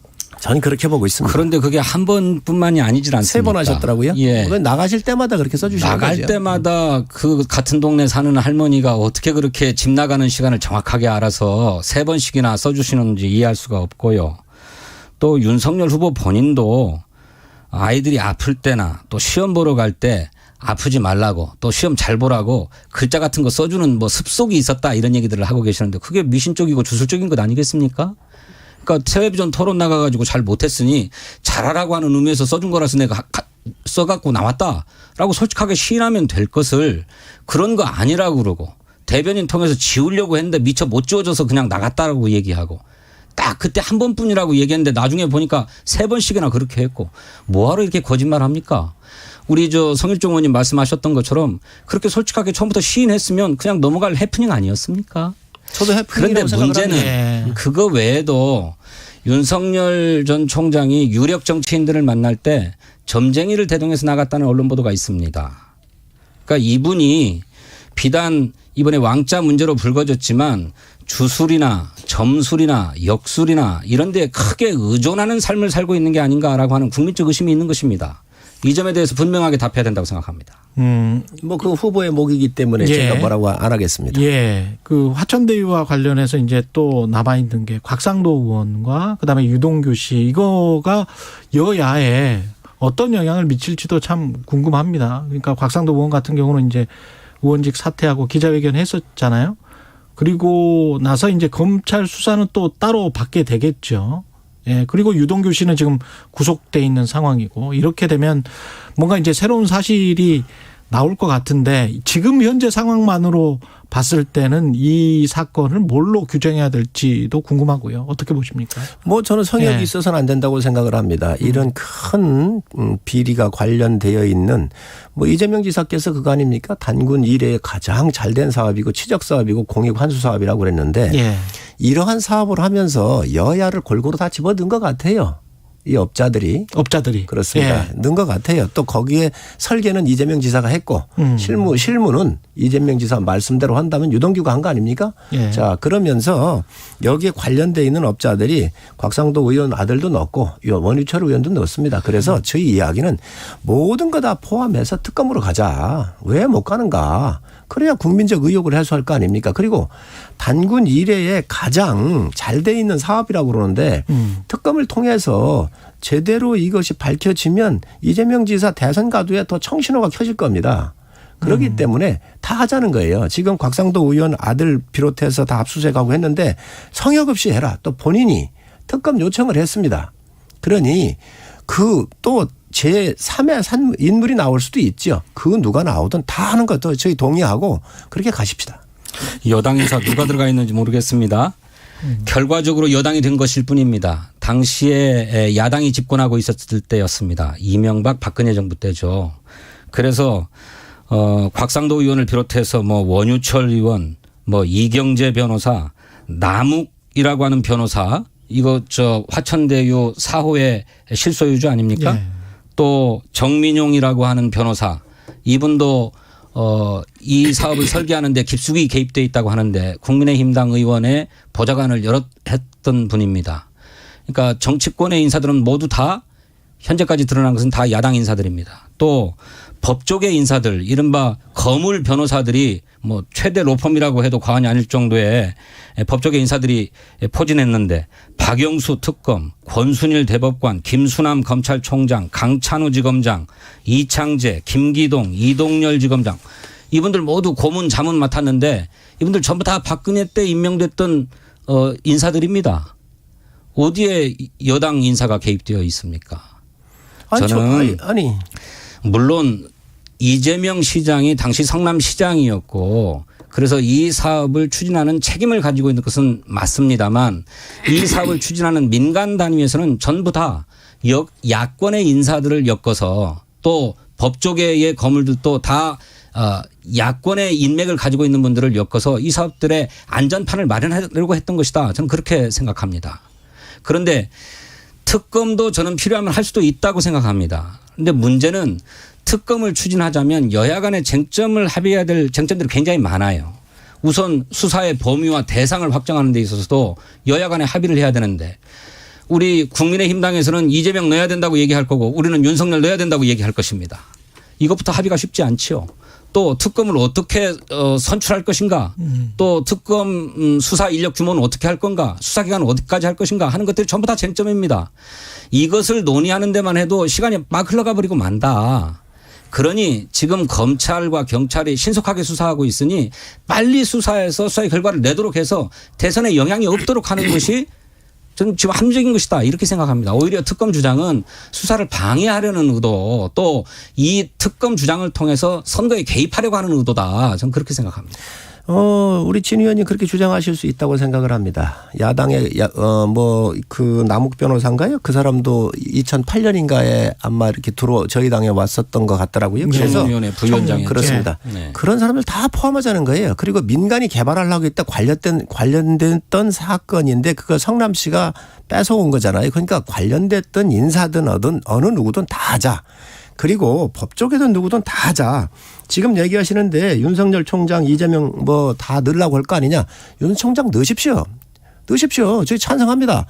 저는 그렇게 보고 있습니다. 그런데 그게 한 번뿐만이 아니질 않습니까? 3번 하셨더라고요. 예. 나가실 때마다 그렇게 써주시는 거죠. 나갈 때마다 그 같은 동네 사는 할머니가 어떻게 그렇게 집 나가는 시간을 정확하게 알아서 3번씩이나 써주시는지 이해할 수가 없고요. 또 윤석열 후보 본인도 아이들이 아플 때나 또 시험 보러 갈 때 아프지 말라고 또 시험 잘 보라고 글자 같은 거 써주는 뭐 습속이 있었다 이런 얘기들을 하고 계시는데 그게 미신적이고 주술적인 것 아니겠습니까? 그러니까 텔레비전 토론 나가가지고 잘 못했으니 잘하라고 하는 의미에서 써준 거라서 내가 써갖고 나왔다라고 솔직하게 시인하면 될 것을 그런 거 아니라고 그러고 대변인 통해서 지우려고 했는데 미처 못 지워져서 그냥 나갔다라고 얘기하고 딱 그때 한 번뿐이라고 얘기했는데 나중에 보니까 3번씩이나 그렇게 했고 뭐하러 이렇게 거짓말합니까? 우리 성일종 의원님 말씀하셨던 것처럼 그렇게 솔직하게 처음부터 시인했으면 그냥 넘어갈 해프닝 아니었습니까? 저도 해프닝이라고 그런데 문제는 그거 외에도 윤석열 전 총장이 유력 정치인들을 만날 때 점쟁이를 대동해서 나갔다는 언론 보도가 있습니다. 그러니까 이분이 비단 이번에 왕자 문제로 불거졌지만 주술이나 점술이나 역술이나 이런 데 크게 의존하는 삶을 살고 있는 게 아닌가라고 하는 국민적 의심이 있는 것입니다. 이 점에 대해서 분명하게 답해야 된다고 생각합니다. 뭐 그 후보의 목이기 때문에 제가 뭐라고 안 하겠습니다. 예. 그 화천대유와 관련해서 이제 또 남아있는 게 곽상도 의원과 그다음에 유동규 씨 이거가 여야에 어떤 영향을 미칠지도 참 궁금합니다. 그러니까 곽상도 의원 같은 경우는 이제 의원직 사퇴하고 기자회견 했었잖아요. 그리고 나서 이제 검찰 수사는 또 따로 받게 되겠죠. 예. 그리고 유동규 씨는 지금 구속돼 있는 상황이고 이렇게 되면 뭔가 이제 새로운 사실이 나올 것 같은데 지금 현재 상황만으로 봤을 때는 이 사건을 뭘로 규정해야 될지도 궁금하고요. 어떻게 보십니까? 뭐 저는 성역이 있어서는 안 된다고 생각을 합니다. 이런 큰 비리가 관련되어 있는 뭐 이재명 지사께서 그거 아닙니까? 단군 이래에 가장 잘된 사업이고 치적 사업이고 공익 환수 사업이라고 그랬는데 이러한 사업을 하면서 여야를 골고루 다 집어든 것 같아요. 이 업자들이 그렇습니다. 넣은 것 같아요. 또 거기에 설계는 이재명 지사가 했고 실무는 이재명 지사 말씀대로 한다면 유동규가 한 거 아닙니까? 자 그러면서 여기에 관련돼 있는 업자들이 곽상도 의원 아들도 넣었고 원유철 의원도 넣었습니다. 그래서 저희 이야기는 모든 거 다 포함해서 특검으로 가자. 왜 못 가는가? 그래야 국민적 의혹을 해소할 거 아닙니까? 그리고 단군 이래에 가장 잘 돼 있는 사업이라고 그러는데 특검을 통해서 제대로 이것이 밝혀지면 이재명 지사 대선 가도에 더 청신호가 켜질 겁니다. 그렇기 때문에 다 하자는 거예요. 지금 곽상도 의원 아들 비롯해서 다 압수수색하고 했는데 성역 없이 해라. 또 본인이 특검 요청을 했습니다. 그러니 그 또 제3의 인물이 나올 수도 있죠. 그 누가 나오든 다 하는 것도 저희 동의하고 그렇게 가십시다. 여당 인사 누가 들어가 있는지 모르겠습니다. 결과적으로 여당이 된 것일 뿐입니다. 당시에 야당이 집권하고 있었을 때였습니다. 이명박 박근혜 정부 때죠. 그래서 곽상도 의원을 비롯해서 뭐 원유철 의원, 뭐 이경재 변호사, 남욱이라고 하는 변호사 이거 화천대유 4호의 실소유주 아닙니까? 또 정민용이라고 하는 변호사 이분도 이 사업을 설계하는데 깊숙이 개입돼 있다고 하는데 국민의힘당 의원의 보좌관을 여럿 했던 분입니다. 그러니까 정치권의 인사들은 모두 다 현재까지 드러난 것은 다 야당 인사들입니다. 또 법조계 인사들 이른바 거물 변호사들이 뭐 최대 로펌이라고 해도 과언이 아닐 정도의 법조계 인사들이 포진했는데 박영수 특검, 권순일 대법관, 김수남 검찰총장, 강찬우 지검장, 이창재, 김기동, 이동열 지검장 이분들 모두 고문 자문 맡았는데 이분들 전부 다 박근혜 때 임명됐던 인사들입니다. 어디에 여당 인사가 개입되어 있습니까? 저는 물론 이재명 시장이 당시 성남시장이었고 그래서 이 사업을 추진하는 책임을 가지고 있는 것은 맞습니다만 이 사업을 추진하는 민간 단위에서는 전부 다 야권의 인사들을 엮어서 또 법조계의 거물들도 다 야권의 인맥을 가지고 있는 분들을 엮어서 이 사업들의 안전판을 마련하려고 했던 것이다. 저는 그렇게 생각합니다. 그런데 특검도 저는 필요하면 할 수도 있다고 생각합니다. 그런데 문제는 특검을 추진하자면 여야 간의 쟁점을 합의해야 될 쟁점들이 굉장히 많아요. 우선 수사의 범위와 대상을 확정하는 데 있어서도 여야 간에 합의를 해야 되는데 우리 국민의힘당에서는 이재명 넣어야 된다고 얘기할 거고 우리는 윤석열 넣어야 된다고 얘기할 것입니다. 이것부터 합의가 쉽지 않지요. 또 특검을 어떻게 선출할 것인가, 또 특검 수사 인력 규모는 어떻게 할 건가, 수사기간은 어디까지 할 것인가 하는 것들이 전부 다 쟁점입니다. 이것을 논의하는 데만 해도 시간이 막 흘러가 버리고 만다. 그러니 지금 검찰과 경찰이 신속하게 수사하고 있으니 빨리 수사해서 수사의 결과를 내도록 해서 대선에 영향이 없도록 하는 것이 저는 지금 합리적인 것이다 이렇게 생각합니다. 오히려 특검 주장은 수사를 방해하려는 의도 또 이 특검 주장을 통해서 선거에 개입하려고 하는 의도다. 저는 그렇게 생각합니다. 우리 진 의원님 그렇게 주장하실 수 있다고 생각을 합니다. 야당의 그 남욱 변호사인가요? 그 사람도 2008년인가에 아마 이렇게 저희 당에 왔었던 것 같더라고요. 그래서 청문위원회 부위원장이었죠. 그렇습니다. 네. 그런 사람들 다 포함하자는 거예요. 그리고 민간이 개발하려고 했다 관련됐던 사건인데 그걸 성남 씨가 뺏어온 거잖아요. 그러니까 관련됐던 인사든 어느 누구든 다 하자. 그리고 법조계든 누구든 다 하자. 지금 얘기하시는데 윤석열 총장, 이재명 다 넣으려고 할 거 아니냐. 윤 총장 넣으십시오. 저희 찬성합니다.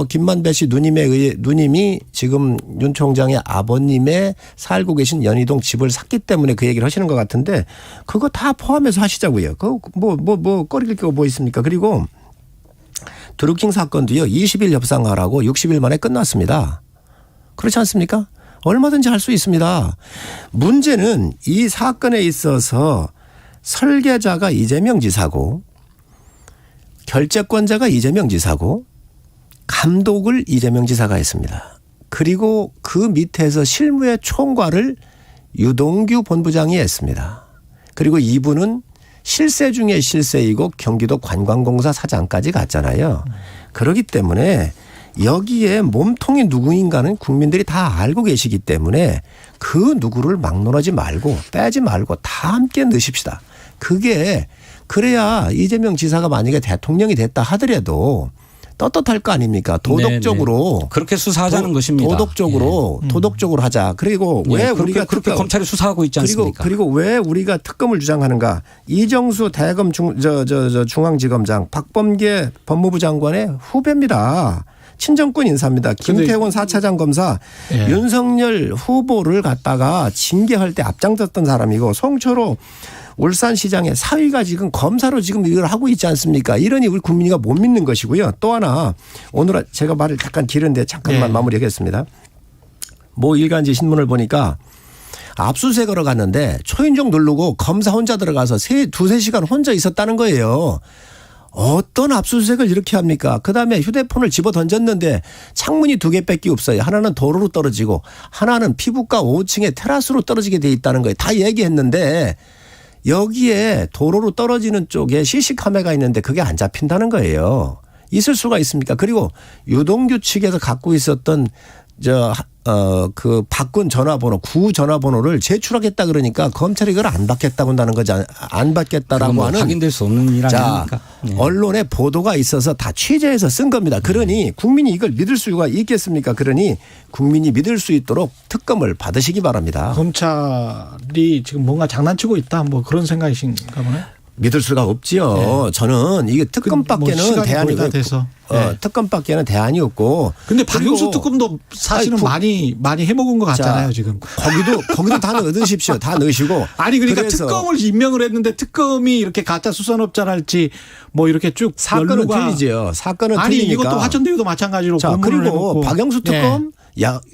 김만배 씨 누님이 지금 윤 총장의 아버님의 살고 계신 연희동 집을 샀기 때문에 그 얘기를 하시는 것 같은데 그거 다 포함해서 하시자고요. 꺼리길 게 뭐 있습니까? 그리고 드루킹 사건도요. 20일 협상하라고 60일 만에 끝났습니다. 그렇지 않습니까? 얼마든지 할 수 있습니다. 문제는 이 사건에 있어서 설계자가 이재명 지사고 결재권자가 이재명 지사고 감독을 이재명 지사가 했습니다. 그리고 그 밑에서 실무의 총괄을 유동규 본부장이 했습니다. 그리고 이분은 실세 중에 실세이고 경기도 관광공사 사장까지 갔잖아요. 그렇기 때문에 여기에 몸통이 누구인가는 국민들이 다 알고 계시기 때문에 그 누구를 막론하지 말고 빼지 말고 다 함께 넣으십시다. 그래야 이재명 지사가 만약에 대통령이 됐다 하더라도 떳떳할 거 아닙니까? 도덕적으로. 네네. 그렇게 수사하자는 것입니다. 도덕적으로 하자. 그리고 왜 우리가 그렇게 검찰이 수사하고 있지 않습니까? 그리고 왜 우리가 특검을 주장하는가? 이정수 대검 중앙지검장, 박범계 법무부 장관의 후배입니다. 친정권 인사입니다. 김태원 4차장 검사 윤석열 후보를 갖다가 징계할 때 앞장섰던 사람이고 송철호 울산시장의 사위가 지금 검사로 지금 이걸 하고 있지 않습니까? 이러니 우리 국민이가 못 믿는 것이고요. 또 하나 오늘 제가 말을 잠깐 길은데 잠깐만 마무리하겠습니다. 일간지 신문을 보니까 압수수색하러 갔는데 초인종 누르고 검사 혼자 들어가서 2-3시간 혼자 있었다는 거예요. 어떤 압수수색을 이렇게 합니까? 그다음에 휴대폰을 집어 던졌는데 창문이 2개밖에 없어요. 하나는 도로로 떨어지고 하나는 피부과 5층에 테라스로 떨어지게 돼 있다는 거예요. 다 얘기했는데 여기에 도로로 떨어지는 쪽에 CC카메라가 있는데 그게 안 잡힌다는 거예요. 있을 수가 있습니까? 그리고 유동규 측에서 갖고 있었던 바꾼 전화번호, 구 전화번호를 제출하겠다 그러니까 검찰이 그걸 안 받겠다고 한다는 거지. 안 받겠다라고 하는. 확인될 수 없는 일 아닙니까? 언론에 보도가 있어서 다 취재해서 쓴 겁니다. 그러니 국민이 이걸 믿을 수가 있겠습니까? 그러니 국민이 믿을 수 있도록 특검을 받으시기 바랍니다. 검찰이 지금 뭔가 장난치고 있다 그런 생각이신가 보네. 믿을 수가 없지요. 저는 이게 특검밖에는 대안이 돼서. 특검밖에는 대안이 없고. 근데 박영수 특검도 사실은 많이 해먹은 것 같잖아요, 지금. 거기도 다 넣으십시오. 다 넣으시고. 아니 그러니까 특검을 임명을 했는데 특검이 이렇게 가짜 수산업자랄지 이렇게 쭉 사건은 틀리죠. 사건은 아니 틀리니까. 이것도 화천대유도 마찬가지로. 그리고 박영수 특검.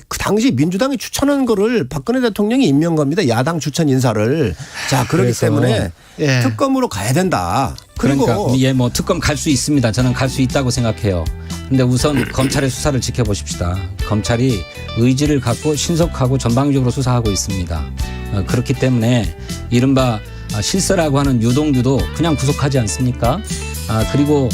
그 당시 민주당이 추천한 거를 박근혜 대통령이 임명한 겁니다. 야당 추천 인사를. 그렇기 때문에 특검으로 가야 된다. 그러니까 특검 갈 수 있습니다. 저는 갈 수 있다고 생각해요. 그런데 우선 검찰의 수사를 지켜보십시다. 검찰이 의지를 갖고 신속하고 전방위적으로 수사하고 있습니다. 그렇기 때문에 이른바 실세라고 하는 유동규도 그냥 구속하지 않습니까? 그리고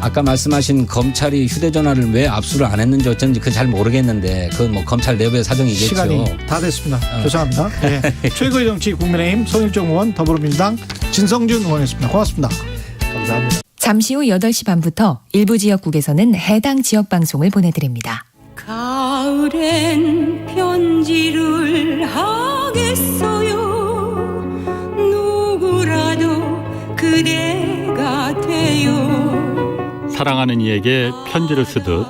아까 말씀하신 검찰이 휴대전화를 왜 압수를 안 했는지 어쩐지 그건 잘 모르겠는데 그건 검찰 내부의 사정이겠죠. 시간이 다 됐습니다. 죄송합니다. 최고의 정치 국민의힘 송일정 의원, 더불어민주당 진성준 의원이었습니다. 고맙습니다. 감사합니다. 잠시 후 8시 반부터 일부 지역국에서는 해당 지역 방송을 보내드립니다. 가을엔 편지를 하겠어요. 누구라도 그대가 돼요. 사랑하는 이에게 편지를 쓰듯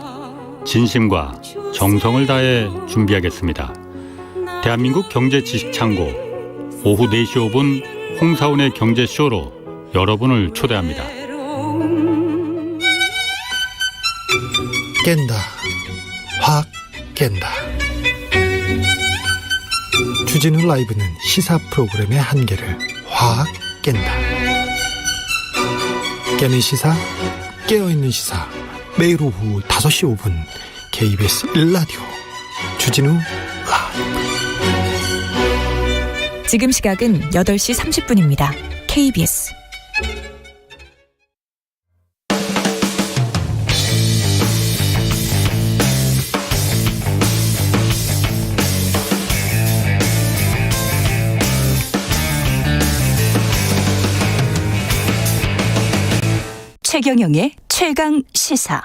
진심과 정성을 다해 준비하겠습니다. 대한민국 경제지식창고 오후 4시 5분 홍사훈의 경제쇼로 여러분을 초대합니다. 깬다. 확 깬다. 주진우 라이브는 시사 프로그램의 한계를 확 깬다. 깨는 시사, 깨어있는 시사. 매일 오후 5시 5분 KBS 1라디오 주진우 라이브. 지금 시각은 8시 30분입니다. KBS 최경영의 최강 시사.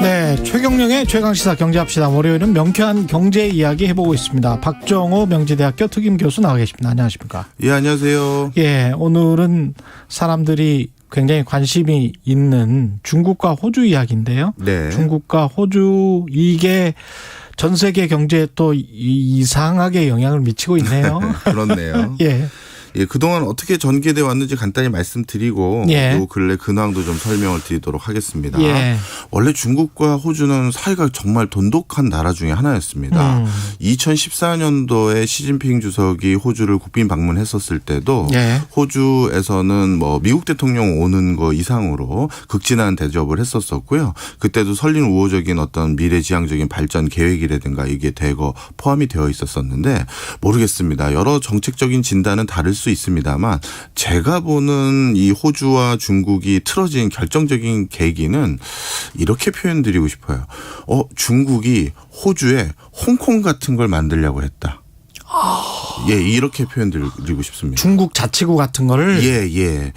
네, 최경영의 최강시사 경제합시다. 월요일은 명쾌한 경제 이야기 해보고 있습니다. 박정호 명지대학교 특임 교수 나와 계십니다. 안녕하십니까? 예, 안녕하세요. 예, 오늘은 사람들이 굉장히 관심이 있는 중국과 호주 이야기인데요. 네. 중국과 호주 이게 전 세계 경제에 또 이상하게 영향을 미치고 있네요. 그렇네요. 예. 예, 그동안 어떻게 전개돼 왔는지 간단히 말씀드리고 예. 요 근래 근황도 좀 설명을 드리도록 하겠습니다. 예. 원래 중국과 호주는 사이가 정말 돈독한 나라 중에 하나였습니다. 2014년도에 시진핑 주석이 호주를 국빈 방문했었을 때도 예. 호주에서는 뭐 미국 대통령 오는 거 이상으로 극진한 대접을 했었었고요. 그때도 설린 우호적인 어떤 미래지향적인 발전 계획이라든가 이게 대거 포함이 되어 있었었는데 모르겠습니다. 여러 정책적인 진단은 다를 수 있습니다만 제가 보는 이 호주와 중국이 틀어진 결정적인 계기는 이렇게 표현드리고 싶어요. 중국이 호주에 홍콩 같은 걸 만들려고 했다. 예, 이렇게 표현드리고 싶습니다. 중국 자치구 같은 거를? 예.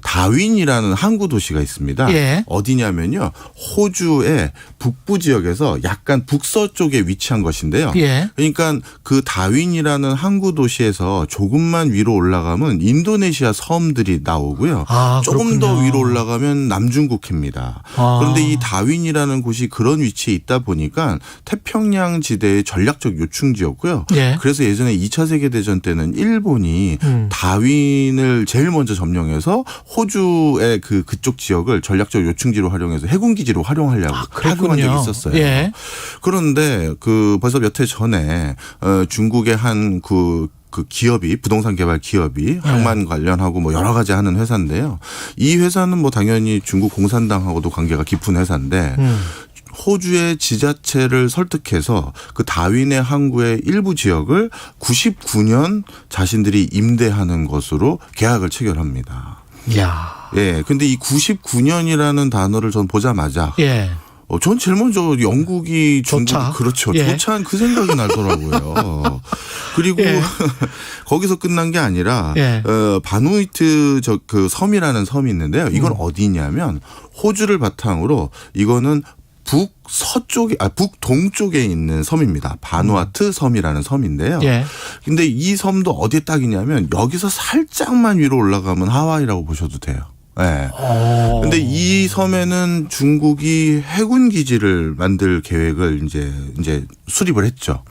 다윈이라는 항구 도시가 있습니다. 예. 어디냐면요. 호주의 북부 지역에서 약간 북서쪽에 위치한 것인데요. 예. 그러니까 그 다윈이라는 항구 도시에서 조금만 위로 올라가면 인도네시아 섬들이 나오고요. 조금 더 위로 올라가면 남중국해입니다. 그런데 이 다윈이라는 곳이 그런 위치에 있다 보니까 태평양 지대의 전략적 요충지였고요. 예. 그래서 예전에 2차 세계대전 때는 일본이 다윈을 제일 먼저 점령해서 호주의 그쪽 지역을 전략적 요충지로 활용해서 해군기지로 활용하려고 파견한 적이 있었어요. 예. 그런데 벌써 몇 해 전에 중국의 한 그 기업이 부동산 개발 기업이 항만 관련하고 뭐 여러 가지 하는 회사인데요. 이 회사는 뭐 당연히 중국 공산당하고도 관계가 깊은 회사인데 호주의 지자체를 설득해서 그 다윈의 항구의 일부 지역을 99년 자신들이 임대하는 것으로 계약을 체결합니다. 야. 예. 근데 이 99년이라는 단어를 전 보자마자 예. 전 제일 먼저 영국이 조차. 그렇죠. 예. 조차한 그 생각이 나더라고요. 그리고 예. 거기서 끝난 게 아니라 예. 바누이트 그 섬이라는 섬이 있는데요. 이건 어디냐면 호주를 바탕으로 이거는 북동쪽에 있는 섬입니다. 바누아트 섬이라는 섬인데요. 예. 근데 이 섬도 어디에 딱이냐면 여기서 살짝만 위로 올라가면 하와이라고 보셔도 돼요. 네. 근데 이 섬에는 중국이 해군 기지를 만들 계획을 이제 수립을 했죠.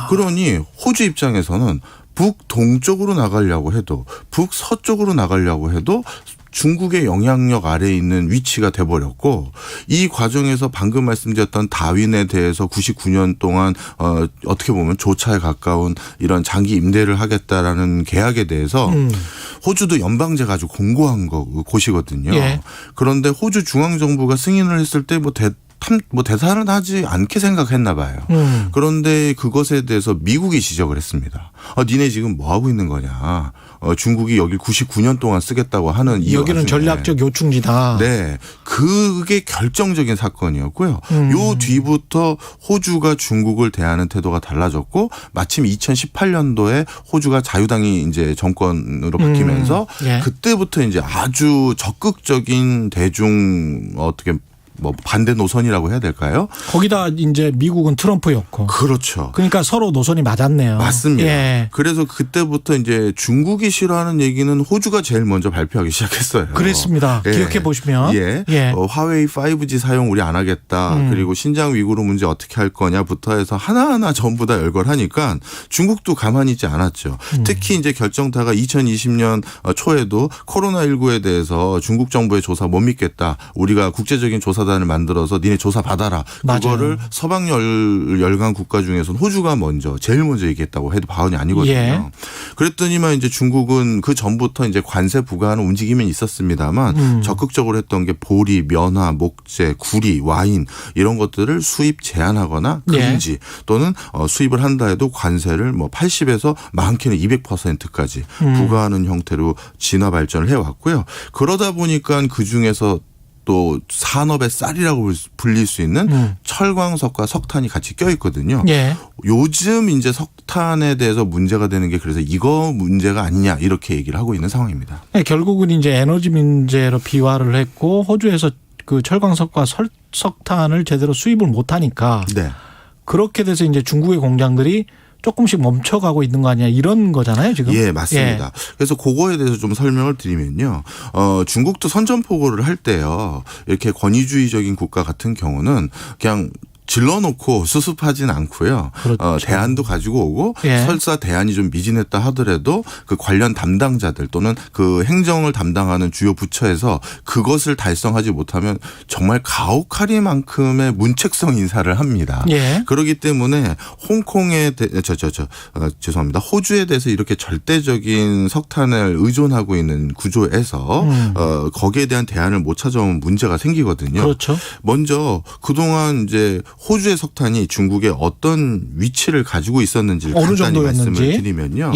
그러니 호주 입장에서는 북동쪽으로 나가려고 해도 북서쪽으로 나가려고 해도 중국의 영향력 아래에 있는 위치가 돼버렸고 이 과정에서 방금 말씀드렸던 다윈에 대해서 99년 동안 어떻게 보면 조차에 가까운 이런 장기 임대를 하겠다라는 계약에 대해서 호주도 연방제가 아주 공고한 곳이거든요. 예. 그런데 호주 중앙정부가 승인을 했을 때 대사는 하지 않게 생각했나 봐요. 그런데 그것에 대해서 미국이 지적을 했습니다. 니네 지금 뭐 하고 있는 거냐. 중국이 여길 99년 동안 쓰겠다고 하는 이 여기는 전략적 요충지다. 네. 그게 결정적인 사건이었고요. 요 뒤부터 호주가 중국을 대하는 태도가 달라졌고 마침 2018년도에 호주가 자유당이 이제 정권으로 바뀌면서 예. 그때부터 이제 아주 적극적인 대중 뭐 반대 노선이라고 해야 될까요? 거기다 이제 미국은 트럼프였고. 그렇죠. 그러니까 서로 노선이 맞았네요. 맞습니다. 예. 그래서 그때부터 이제 중국이 싫어하는 얘기는 호주가 제일 먼저 발표하기 시작했어요. 그랬습니다. 예. 기억해 보시면. 예. 화웨이 5G 사용 우리 안 하겠다. 그리고 신장 위구르 문제 어떻게 할 거냐부터 해서 하나하나 전부 다 열거하니까 중국도 가만히 있지 않았죠. 특히 이제 결정타가 2020년 초에도 코로나19에 대해서 중국 정부의 조사 못 믿겠다. 우리가 국제적인 조사단을 만들어서 니네 조사 받아라. 그거를 서방 열강 국가 중에서는 호주가 제일 먼저 얘기했다고 해도 과언이 아니거든요. 예. 그랬더니만 이제 중국은 그 전부터 이제 관세 부과하는 움직임이 있었습니다만 적극적으로 했던 게 보리, 면화, 목재, 구리, 와인 이런 것들을 수입 제한하거나 금지 또는 수입을 한다 해도 관세를 뭐 80에서 많게는 200%까지 부과하는 형태로 진화 발전을 해왔고요. 그러다 보니까 그 중에서 또 산업의 쌀이라고 불릴 수 있는 철광석과 석탄이 같이 껴 있거든요. 예. 요즘 이제 석탄에 대해서 문제가 되는 게 그래서 이거 문제가 아니냐 이렇게 얘기를 하고 있는 상황입니다. 네, 결국은 이제 에너지 문제로 비화를 했고 호주에서 그 철광석과 석탄을 제대로 수입을 못 하니까 그렇게 돼서 이제 중국의 공장들이 조금씩 멈춰가고 있는 거 아니냐 이런 거잖아요 지금. 예, 맞습니다. 예. 그래서 그거에 대해서 좀 설명을 드리면요. 중국도 선전포고를 할 때요. 이렇게 권위주의적인 국가 같은 경우는 그냥 질러놓고 수습하진 않고요. 그렇죠. 대안도 가지고 오고 설사 대안이 좀 미진했다 하더라도 그 관련 담당자들 또는 그 행정을 담당하는 주요 부처에서 그것을 달성하지 못하면 정말 가혹하리만큼의 문책성 인사를 합니다. 그렇기 때문에 홍콩에 죄송합니다. 호주에 대해서 이렇게 절대적인 석탄을 의존하고 있는 구조에서 거기에 대한 대안을 못 찾아오면 문제가 생기거든요. 그렇죠. 먼저 그동안 이제 호주의 석탄이 중국에 어떤 위치를 가지고 있었는지를 어느 간단히 정도였는지. 말씀을 드리면요.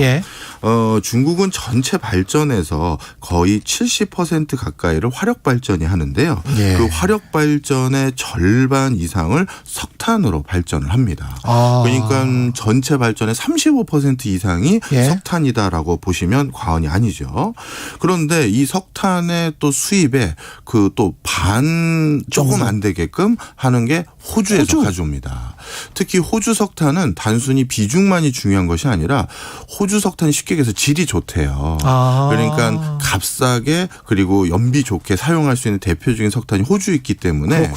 중국은 전체 발전에서 거의 70% 가까이를 화력 발전이 하는데요. 그 화력 발전의 절반 이상을 석탄으로 발전을 합니다. 그러니까 전체 발전의 35% 이상이 석탄이다라고 보시면 과언이 아니죠. 그런데 이 석탄의 또 수입에 그 또 반 조금 안 되게끔 하는 게 호주에서 가져옵니다. 특히 호주 석탄은 단순히 비중만이 중요한 것이 아니라 호주 석탄이 쉽게 얘기해서 질이 좋대요. 그러니까 값싸게 그리고 연비 좋게 사용할 수 있는 대표적인 석탄이 호주에 있기 때문에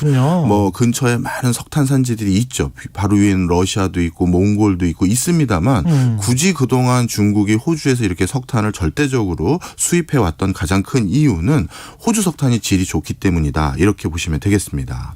뭐 근처에 많은 석탄 산지들이 있죠. 바로 위에는 러시아도 있고 몽골도 있고 있습니다만 굳이 그동안 중국이 호주에서 이렇게 석탄을 절대적으로 수입해왔던 가장 큰 이유는 호주 석탄이 질이 좋기 때문이다. 이렇게 보시면 되겠습니다.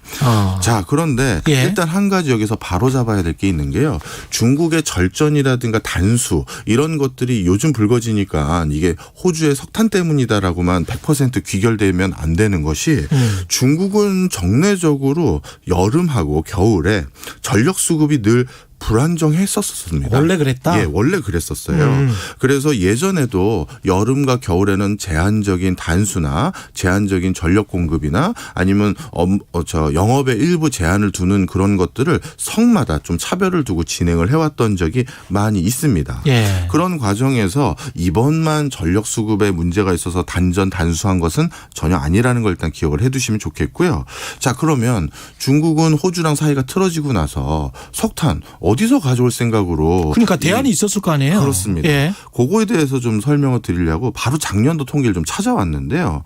자, 그런데 일단 한 가지 여기서 바로 잡아야 될 게 있는 게요. 중국의 절전이라든가 단수 이런 것들이 요즘 불거지니까 이게 호주의 석탄 때문이다라고만 100% 귀결되면 안 되는 것이 중국은 정례적으로 여름하고 겨울에 전력 수급이 늘 불안정했었습니다. 원래 그랬다? 예, 원래 그랬었어요. 그래서 예전에도 여름과 겨울에는 제한적인 단수나 제한적인 전력 공급이나 아니면 영업에 일부 제한을 두는 그런 것들을 성마다 좀 차별을 두고 진행을 해왔던 적이 많이 있습니다. 그런 과정에서 이번만 전력 수급에 문제가 있어서 단수한 것은 전혀 아니라는 걸 일단 기억을 해 두시면 좋겠고요. 자, 그러면 중국은 호주랑 사이가 틀어지고 나서 석탄 어디서 가져올 생각으로. 그러니까 대안이 있었을 거 아니에요. 그렇습니다. 그거에 대해서 좀 설명을 드리려고 바로 작년도 통계를 좀 찾아왔는데요.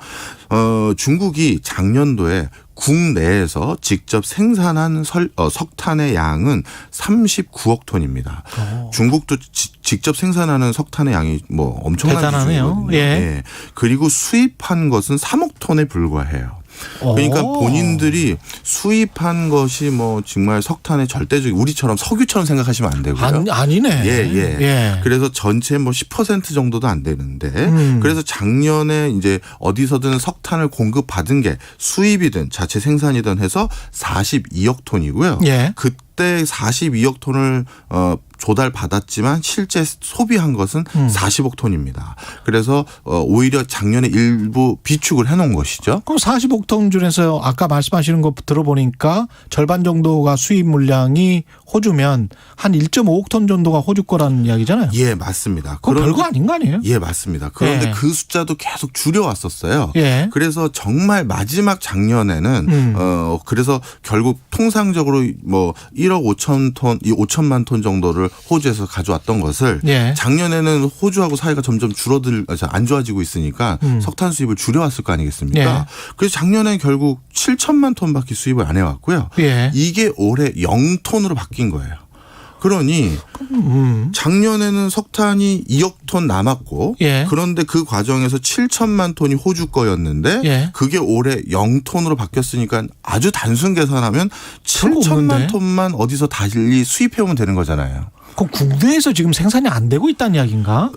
중국이 작년도에 국내에서 직접 생산한 석탄의 양은 39억 톤입니다. 중국도 직접 생산하는 석탄의 양이 뭐 엄청난 비중이거든요. 그리고 수입한 것은 3억 톤에 불과해요. 그러니까 본인들이 수입한 것이 뭐 정말 석탄의 절대적인 우리처럼 석유처럼 생각하시면 안 되고요. 아니네. 그래서 전체 뭐 10% 정도도 안 되는데 그래서 작년에 이제 어디서든 석탄을 공급받은 게 수입이든 자체 생산이든 해서 42억 톤이고요. 그때 42억 톤을 조달받았지만 실제 소비한 것은 40억 톤입니다. 그래서 오히려 작년에 일부 비축을 해놓은 것이죠. 그럼 40억 톤 중에서 아까 말씀하시는 거 들어보니까 절반 정도가 수입 물량이 호주면 한 1.5억 톤 정도가 호주 거라는 이야기잖아요. 예, 맞습니다. 그건 별거 아닌 거 아니에요? 예, 맞습니다. 그런데 예. 그 숫자도 계속 줄여왔었어요. 예. 그래서 정말 마지막 작년에는 그래서 결국 통상적으로 뭐 1억 5천만 톤 정도를 호주에서 가져왔던 것을 예. 작년에는 호주하고 사이가 점점 안 좋아지고 있으니까 석탄 수입을 줄여왔을 거 아니겠습니까? 예. 그래서 작년에 결국 7천만 톤밖에 수입을 안 해왔고요. 예. 이게 올해 0톤으로 바뀐 거예요. 그러니 작년에는 석탄이 2억 톤 남았고 예. 그런데 그 과정에서 7천만 톤이 호주 거였는데 예. 그게 올해 0톤으로 바뀌었으니까 아주 단순 계산하면 7천만 톤만 어디서 달리 수입해오면 되는 거잖아요. 그럼 국내에서 지금 생산이 안 되고 있다는 이야기인가?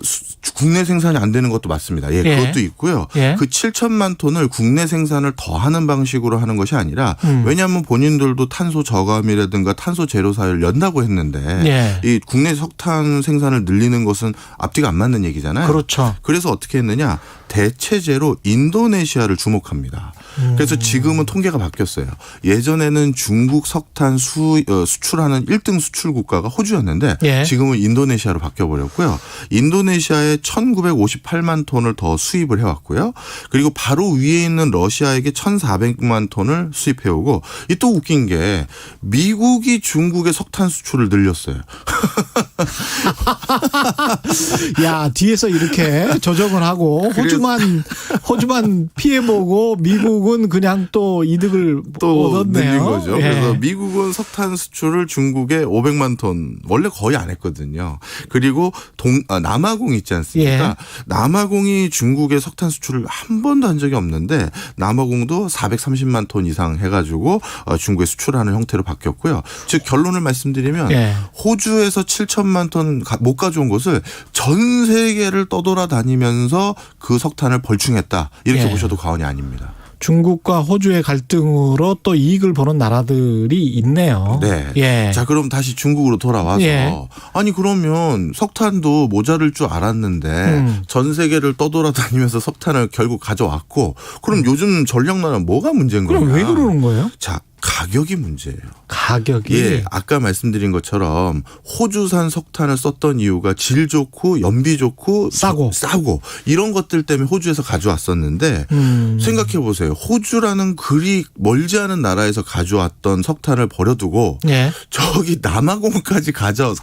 국내 생산이 안 되는 것도 맞습니다. 예, 예. 그것도 있고요. 예. 그 7천만 톤을 국내 생산을 더 하는 방식으로 하는 것이 아니라 왜냐하면 본인들도 탄소 저감이라든가 탄소 제로 사회를 연다고 했는데 예. 이 국내 석탄 생산을 늘리는 것은 앞뒤가 안 맞는 얘기잖아요. 그렇죠. 그래서 어떻게 했느냐. 대체제로 인도네시아를 주목합니다. 그래서 지금은 통계가 바뀌었어요. 예전에는 중국 석탄 수출하는 1등 수출 국가가 호주였는데 예. 지금은 인도네시아로 바뀌어버렸고요. 인도네시아에 1958만 톤을 더 수입을 해왔고요. 그리고 바로 위에 있는 러시아에게 1400만 톤을 수입해오고 이 또 웃긴 게 미국이 중국의 석탄 수출을 늘렸어요. 야, 뒤에서 이렇게 조정을 하고 호주만 피해보고 미국은 그냥 또 이득을 또 얻었네요. 늘린 거죠. 예. 그래서 미국은 석탄 수출을 중국에 500만 톤 원래 거의 안 했거든요. 그리고 남아공 있지 않습니까? 예. 남아공이 중국의 석탄 수출을 한 번도 한 적이 없는데 남아공도 430만 톤 이상 해가지고 중국에 수출하는 형태로 바뀌었고요. 즉 결론을 말씀드리면 예. 호주에서 7천만 톤 못 가져온 것을 전 세계를 떠돌아다니면서 그 석탄을 벌충했다. 이렇게 예. 보셔도 과언이 아닙니다. 중국과 호주의 갈등으로 또 이익을 보는 나라들이 있네요. 네. 예. 자, 그럼 다시 중국으로 돌아와서 예. 아니 그러면 석탄도 모자랄 줄 알았는데 전 세계를 떠돌아다니면서 석탄을 결국 가져왔고 그럼 요즘 전력난은 뭐가 문제인 거예요? 그럼 왜 그러는 거예요? 자, 가격이 문제예요. 가격이? 예, 아까 말씀드린 것처럼 호주산 석탄을 썼던 이유가 질 좋고 연비 좋고 싸고 이런 것들 때문에 호주에서 가져왔었는데 생각해 보세요. 호주라는 그리 멀지 않은 나라에서 가져왔던 석탄을 버려두고 예. 저기 남아공까지 가서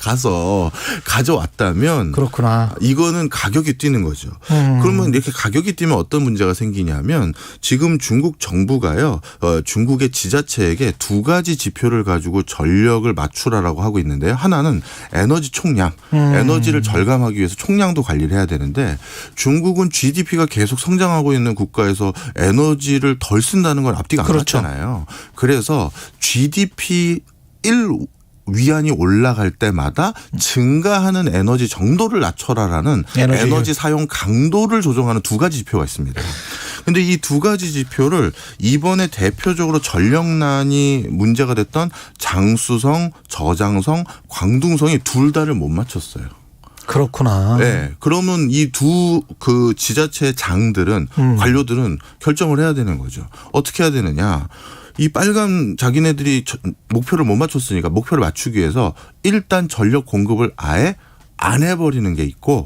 가져왔다면 그렇구나. 이거는 가격이 뛰는 거죠. 그러면 이렇게 가격이 뛰면 어떤 문제가 생기냐면 지금 중국 정부가요. 중국의 지자체에게 두 가지 지표를 가지고 전력을 맞추라라고 하고 있는데요. 하나는 에너지 총량, 에너지를 절감하기 위해서 총량도 관리를 해야 되는데 중국은 GDP가 계속 성장하고 있는 국가에서 에너지를 덜 쓴다는 건 앞뒤가 안 그렇죠. 맞잖아요. 그래서 GDP 1 위안이 올라갈 때마다 증가하는 에너지 정도를 낮춰라라는 에너지 사용 강도를 조정하는 두 가지 지표가 있습니다. 그런데 이 두 가지 지표를 이번에 대표적으로 전력난이 문제가 됐던 장쑤성, 저장성, 광둥성이 둘 다를 못 맞췄어요. 그렇구나. 네. 그러면 이 두 그 지자체 장들은 관료들은 결정을 해야 되는 거죠. 어떻게 해야 되느냐. 이 빨간 자기네들이 목표를 못 맞췄으니까 목표를 맞추기 위해서 일단 전력 공급을 아예 안 해버리는 게 있고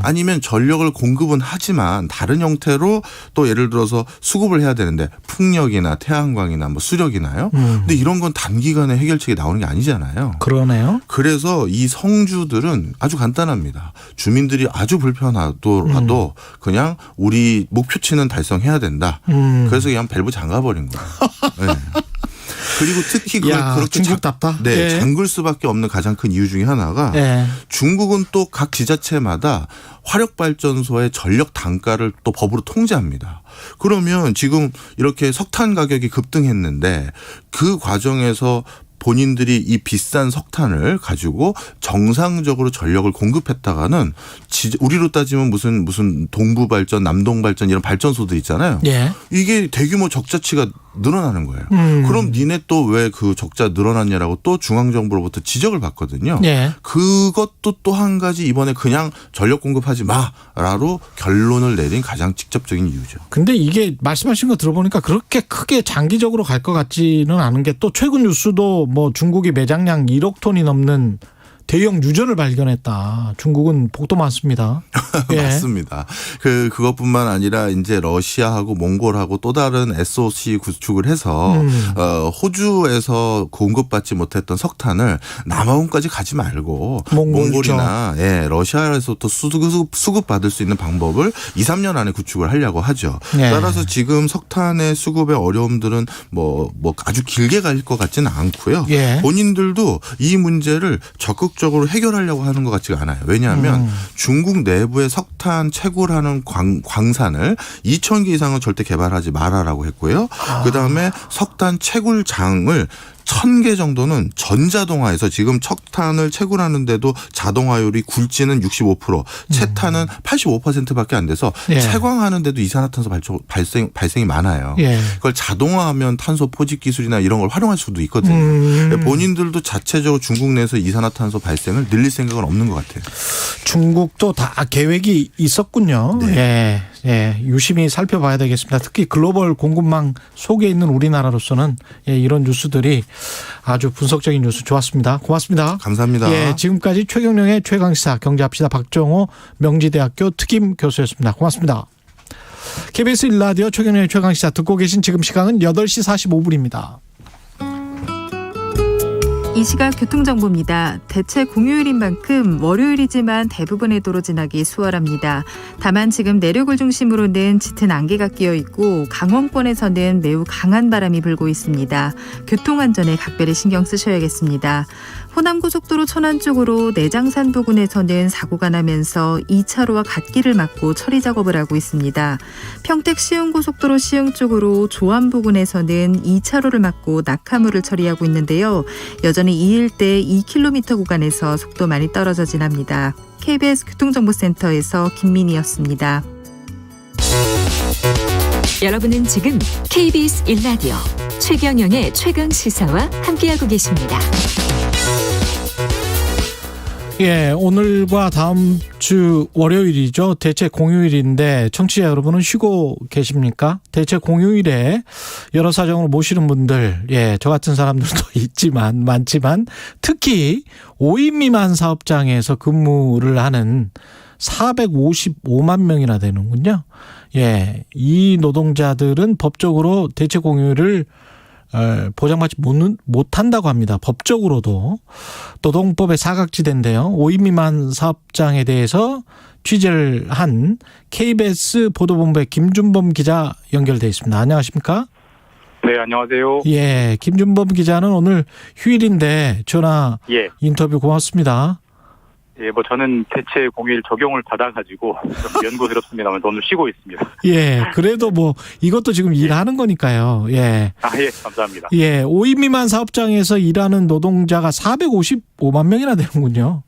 아니면 전력을 공급은 하지만 다른 형태로 또 예를 들어서 수급을 해야 되는데 풍력이나 태양광이나 뭐 수력이나요. 근데 이런 건 단기간에 해결책이 나오는 게 아니잖아요. 그러네요. 그래서 이 성주들은 아주 간단합니다. 주민들이 아주 불편하더라도 그냥 우리 목표치는 달성해야 된다. 그래서 그냥 밸브 잠가버린 거예요. 네. 그리고 특히 그걸 그렇게 중국답다. 네, 잠글 수밖에 없는 가장 큰 이유 중에 하나가 중국은 또 각 지자체마다 화력발전소의 전력 단가를 또 법으로 통제합니다. 그러면 지금 이렇게 석탄 가격이 급등했는데 그 과정에서 본인들이 이 비싼 석탄을 가지고 정상적으로 전력을 공급했다가는 우리로 따지면 무슨 동부 발전, 남동 발전 이런 발전소들 있잖아요. 예. 이게 대규모 적자치가 늘어나는 거예요. 그럼 니네 또 왜 그 적자 늘어났냐라고 또 중앙정부로부터 지적을 받거든요. 예. 그것도 또 한 가지 이번에 그냥 전력 공급하지 마라로 결론을 내린 가장 직접적인 이유죠. 근데 이게 말씀하신 거 들어보니까 그렇게 크게 장기적으로 갈 것 같지는 않은 게 또 최근 뉴스도 뭐 중국이 매장량 1억 톤이 넘는 대형 유전을 발견했다. 중국은 복도 많습니다. 예. 맞습니다. 그것뿐만 아니라 이제 러시아하고 몽골하고 또 다른 SOC 구축을 해서 호주에서 공급받지 못했던 석탄을 남아공까지 가지 말고 몽골이나 러시아에서 또 수급받을 수 있는 방법을 2, 3년 안에 구축을 하려고 하죠. 예. 따라서 지금 석탄의 수급의 어려움들은 뭐 아주 길게 갈 것 같지는 않고요. 예. 본인들도 이 문제를 적극적으로 해결하려고 하는 것 같지가 않아요. 왜냐하면 중국 내부의 석탄 채굴하는 광산을 2,000개 이상은 절대 개발하지 말아라고 했고요. 그다음에 석탄 채굴장을 1,000개 정도는 전자동화해서 지금 석탄을 채굴하는데도 자동화율이 굴지는 65%, 채탄은 85%밖에 안 돼서 예. 채광하는데도 이산화탄소 발생이 많아요. 예. 그걸 자동화하면 탄소 포집 기술이나 이런 걸 활용할 수도 있거든요. 본인들도 자체적으로 중국 내에서 이산화탄소 발생을 늘릴 생각은 없는 것 같아요. 중국도 다 계획이 있었군요. 네. 예, 유심히 살펴봐야 되겠습니다. 특히 글로벌 공급망 속에 있는 우리나라로서는 이런 뉴스들이 아주 분석적인 뉴스 좋았습니다. 고맙습니다. 감사합니다. 예, 지금까지 최경영의 최강시사 경제합시다 박정호 명지대학교 특임 교수였습니다. 고맙습니다. KBS 1라디오 최경영의 최강시사 듣고 계신 지금 시간은 8시 45분입니다. 이 시각 교통정보입니다. 대체 공휴일인 만큼 월요일이지만 대부분의 도로 지나기 수월합니다. 다만 지금 내륙을 중심으로는 짙은 안개가 끼어 있고 강원권에서는 매우 강한 바람이 불고 있습니다. 교통안전에 각별히 신경 쓰셔야겠습니다. 호남고속도로 천안 쪽으로 내장산 부근에서는 사고가 나면서 2차로와 갓길을 막고 처리 작업을 하고 있습니다. 평택 시흥고속도로 시흥 쪽으로 조암 부근에서는 2차로를 막고 낙하물을 처리하고 있는데요. 여전히 이 일대 2km 구간에서 속도 많이 떨어져 지납니다. KBS 교통정보센터에서 김민희였습니다. 여러분은 지금 KBS 1라디오 최경영의 최강시사와 함께하고 계십니다. 예, 오늘과 다음 주 월요일이죠. 대체 공휴일인데 청취자 여러분은 쉬고 계십니까? 대체 공휴일에 여러 사정으로 모시는 분들, 저 같은 사람들도 많지만 특히 5인 미만 사업장에서 근무를 하는 455만 명이나 되는군요. 예, 이 노동자들은 법적으로 대체 공휴일을 보장받지 못한다고 합니다. 법적으로도. 노동법의 사각지대인데요. 5인 미만 사업장에 대해서 취재를 한 KBS 보도본부의 김준범 기자 연결돼 있습니다. 안녕하십니까? 네, 안녕하세요. 예, 김준범 기자는 오늘 휴일인데 전화 인터뷰 고맙습니다. 예, 저는 대체 공휴일 적용을 받아가지고 좀 연구스럽습니다만 오늘 쉬고 있습니다. 예, 그래도 이것도 지금 일하는 거니까요. 예. 감사합니다. 예, 5인 미만 사업장에서 일하는 노동자가 455만 명이나 되는군요.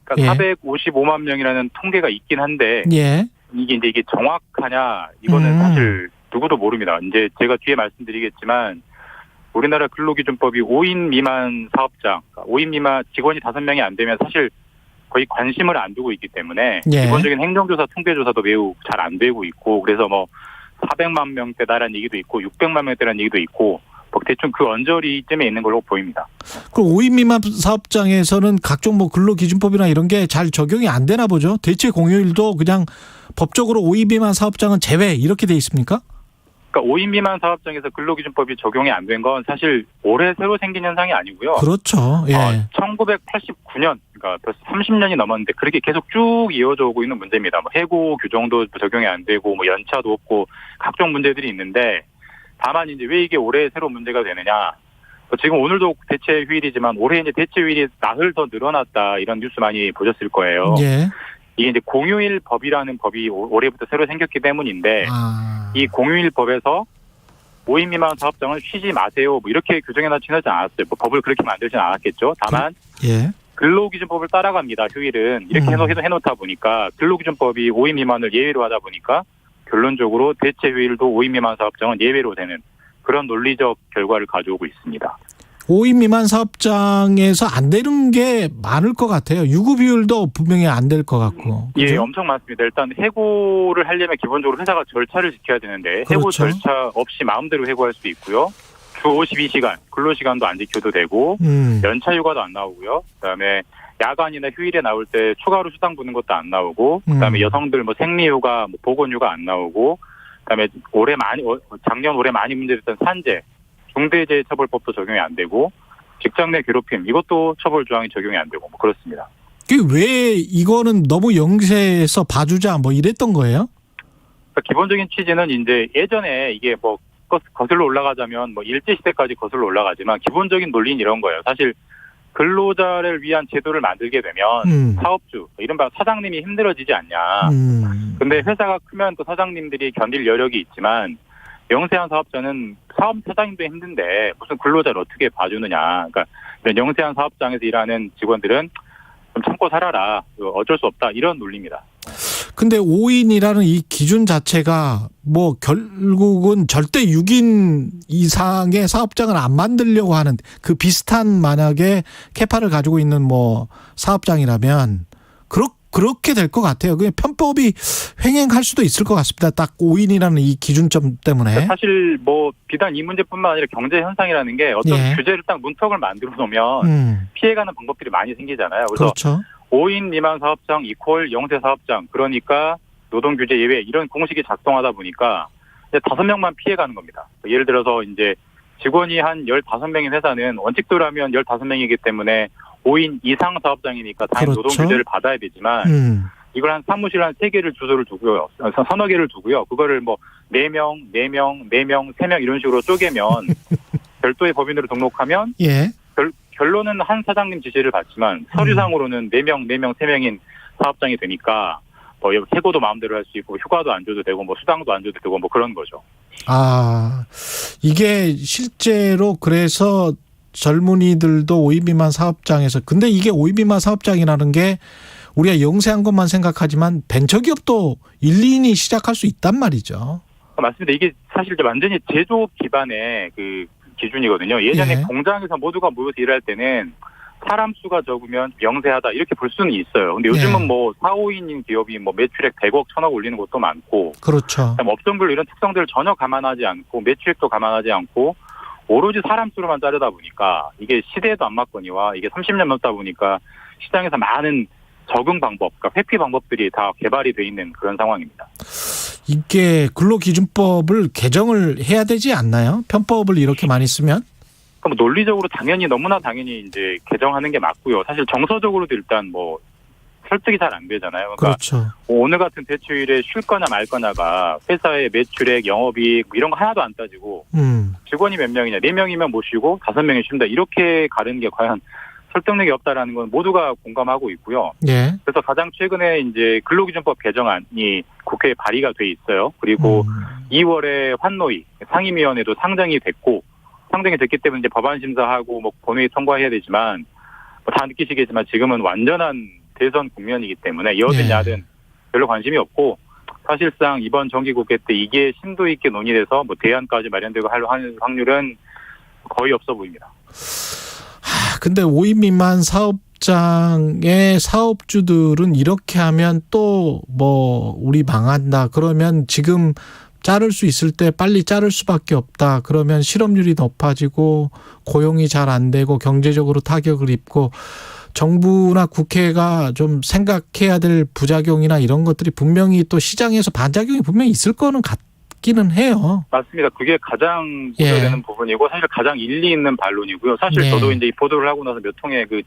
그러니까 455만 명이라는 통계가 있긴 한데 이게 정확하냐 이거는 사실 누구도 모릅니다. 이제 제가 뒤에 말씀드리겠지만 우리나라 근로기준법이 5인 미만 사업장, 5인 미만 직원이 5명이 안 되면 사실 거의 관심을 안 두고 있기 때문에 기본적인 행정조사, 통계조사도 매우 잘 안 되고 있고 그래서 400만 명대다라는 얘기도 있고 600만 명대라는 얘기도 있고 대충 그 언저리쯤에 있는 걸로 보입니다. 그럼 5인 미만 사업장에서는 각종 근로기준법이나 이런 게 잘 적용이 안 되나 보죠? 대체 공휴일도 그냥 법적으로 5인 미만 사업장은 제외 이렇게 돼 있습니까? 그러니까 5인 미만 사업장에서 근로기준법이 적용이 안 된 건 사실 올해 새로 생긴 현상이 아니고요. 그렇죠. 예. 1989년, 그러니까 벌써 30년이 넘었는데 그렇게 계속 쭉 이어져 오고 있는 문제입니다. 해고 규정도 적용이 안 되고 연차도 없고 각종 문제들이 있는데 다만 이제 왜 이게 올해 새로 문제가 되느냐? 지금 오늘도 대체 휴일이지만 올해 이제 대체 휴일이 나흘 더 늘어났다 이런 뉴스 많이 보셨을 거예요. 예. 이게 이제 공휴일 법이라는 법이 올해부터 새로 생겼기 때문인데 이 공휴일 법에서 5인 미만 사업장을 쉬지 마세요. 뭐 이렇게 규정해놓지는 않았어요. 뭐 법을 그렇게 만들지는 않았겠죠. 다만 예. 근로기준법을 따라갑니다. 휴일은 이렇게 해놓다 보니까 근로기준법이 5인 미만을 예외로 하다 보니까 결론적으로 대체 휴일도 5인 미만 사업장은 예외로 되는 그런 논리적 결과를 가져오고 있습니다. 5인 미만 사업장에서 안 되는 게 많을 것 같아요. 유급 휴일도 분명히 안 될 것 같고. 그렇죠? 예, 엄청 많습니다. 일단 해고를 하려면 기본적으로 회사가 절차를 지켜야 되는데 해고 그렇죠. 절차 없이 마음대로 해고할 수 있고요. 주 52시간 근로시간도 안 지켜도 되고 연차 휴가도 안 나오고요. 그다음에 야간이나 휴일에 나올 때 추가로 수당 부는 것도 안 나오고 그다음에 여성들 뭐 생리휴가, 뭐 보건휴가 안 나오고 그다음에 작년 올해 많이 문제됐던 산재, 중대재해처벌법도 적용이 안 되고 직장 내 괴롭힘 이것도 처벌 조항이 적용이 안 되고 뭐 그렇습니다. 왜 이거는 너무 영세해서 봐주자 뭐 이랬던 거예요? 그러니까 기본적인 취지는 이제 예전에 이게 뭐 거슬러 올라가자면 뭐 일제시대까지 거슬러 올라가지만 기본적인 논리는 이런 거예요. 사실 근로자를 위한 제도를 만들게 되면 사업주, 이른바 사장님이 힘들어지지 않냐. 근데 회사가 크면 또 사장님들이 견딜 여력이 있지만 영세한 사업자는 사장님도 힘든데 무슨 근로자를 어떻게 봐주느냐. 그러니까 이런 영세한 사업장에서 일하는 직원들은 좀 참고 살아라. 어쩔 수 없다. 이런 논리입니다. 근데 5인이라는 이 기준 자체가 뭐 결국은 절대 6인 이상의 사업장을 안 만들려고 하는 그 비슷한 만약에 캐파를 가지고 있는 뭐 사업장이라면 그렇게 될 것 같아요. 그냥 편법이 횡행할 수도 있을 것 같습니다. 딱 5인이라는 이 기준점 때문에. 사실 뭐 비단 이 문제뿐만 아니라 경제 현상이라는 게 어떤 규제를 딱 문턱을 만들어 놓으면 피해가는 방법들이 많이 생기잖아요. 그래서 그렇죠. 5인 미만 사업장 이퀄 영세 사업장 그러니까 노동규제 예외 이런 공식이 작동하다 보니까 이제 5명만 피해가는 겁니다. 예를 들어서 이제 직원이 한 15명인 회사는 원칙대로라면 15명이기 때문에 5인 이상 사업장이니까 당연히 그렇죠. 노동규제를 받아야 되지만 이걸 한 사무실 한 3개를 주소를 두고요. 서너 개를 두고요. 그거를 뭐 4명, 4명, 4명, 3명 이런 식으로 쪼개면 별도의 법인으로 등록하면 결론은 한 사장님 지시를 받지만 서류상으로는 4명, 4명, 3명인 사업장이 되니까 뭐 해고도 마음대로 할 수 있고 휴가도 안 줘도 되고 뭐 수당도 안 줘도 되고 뭐 그런 거죠. 아, 이게 실제로 그래서 젊은이들도 5인 미만 사업장에서 근데 이게 5인 미만 사업장이라는 게 우리가 영세한 것만 생각하지만 벤처기업도 1, 2인이 시작할 수 있단 말이죠. 맞습니다. 이게 사실 완전히 제조업 기반의 그 기준이거든요. 예전에 공장에서 모두가 모여서 일할 때는 사람 수가 적으면 영세하다 이렇게 볼 수는 있어요. 근데 요즘은 뭐 4, 5인인 기업이 뭐 매출액 100억, 1000억 올리는 것도 많고. 그렇죠. 업종별 이런 특성들을 전혀 감안하지 않고 매출액도 감안하지 않고 오로지 사람 수로만 자르다 보니까 이게 시대에도 안 맞거니와 이게 30년 넘다 보니까 시장에서 많은 적응 방법, 그러니까 회피 방법들이 다 개발이 돼 있는 그런 상황입니다. 이게 근로기준법을 개정을 해야 되지 않나요? 편법을 이렇게 많이 쓰면? 그럼 논리적으로 너무나 당연히 이제 개정하는 게 맞고요. 사실 정서적으로도 일단 뭐 설득이 잘 안 되잖아요. 그러니까 그렇죠. 오늘 같은 대휴일에 쉴 거냐 말 거냐가 회사의 매출액, 영업이익 뭐 이런 거 하나도 안 따지고 직원이 몇 명이냐, 4명이면 못 쉬고 5명이 쉰다 이렇게 가르는 게 과연 설득력이 없다라는 건 모두가 공감하고 있고요. 그래서 가장 최근에 이제 근로기준법 개정안이 국회에 발의가 돼 있어요. 그리고 2월에 환노위 상임위원회도 상정이 됐기 때문에 이제 법안 심사하고 뭐 본회의 통과해야 되지만 뭐 다 느끼시겠지만 지금은 완전한 대선 국면이기 때문에 여든 야든 별로 관심이 없고 사실상 이번 정기국회 때 이게 심도 있게 논의돼서 뭐 대안까지 마련되고 할 확률은 거의 없어 보입니다. 근데 5인 미만 사업장의 사업주들은 이렇게 하면 또 뭐 우리 망한다. 그러면 지금 자를 수 있을 때 빨리 자를 수밖에 없다. 그러면 실업률이 높아지고 고용이 잘 안 되고 경제적으로 타격을 입고 정부나 국회가 좀 생각해야 될 부작용이나 이런 것들이 분명히 또 시장에서 반작용이 분명히 있을 거는 같기는 해요. 맞습니다. 그게 가장 우려되는 부분이고 사실 가장 일리 있는 반론이고요. 사실 저도 이제 이 보도를 하고 나서 몇 통의 그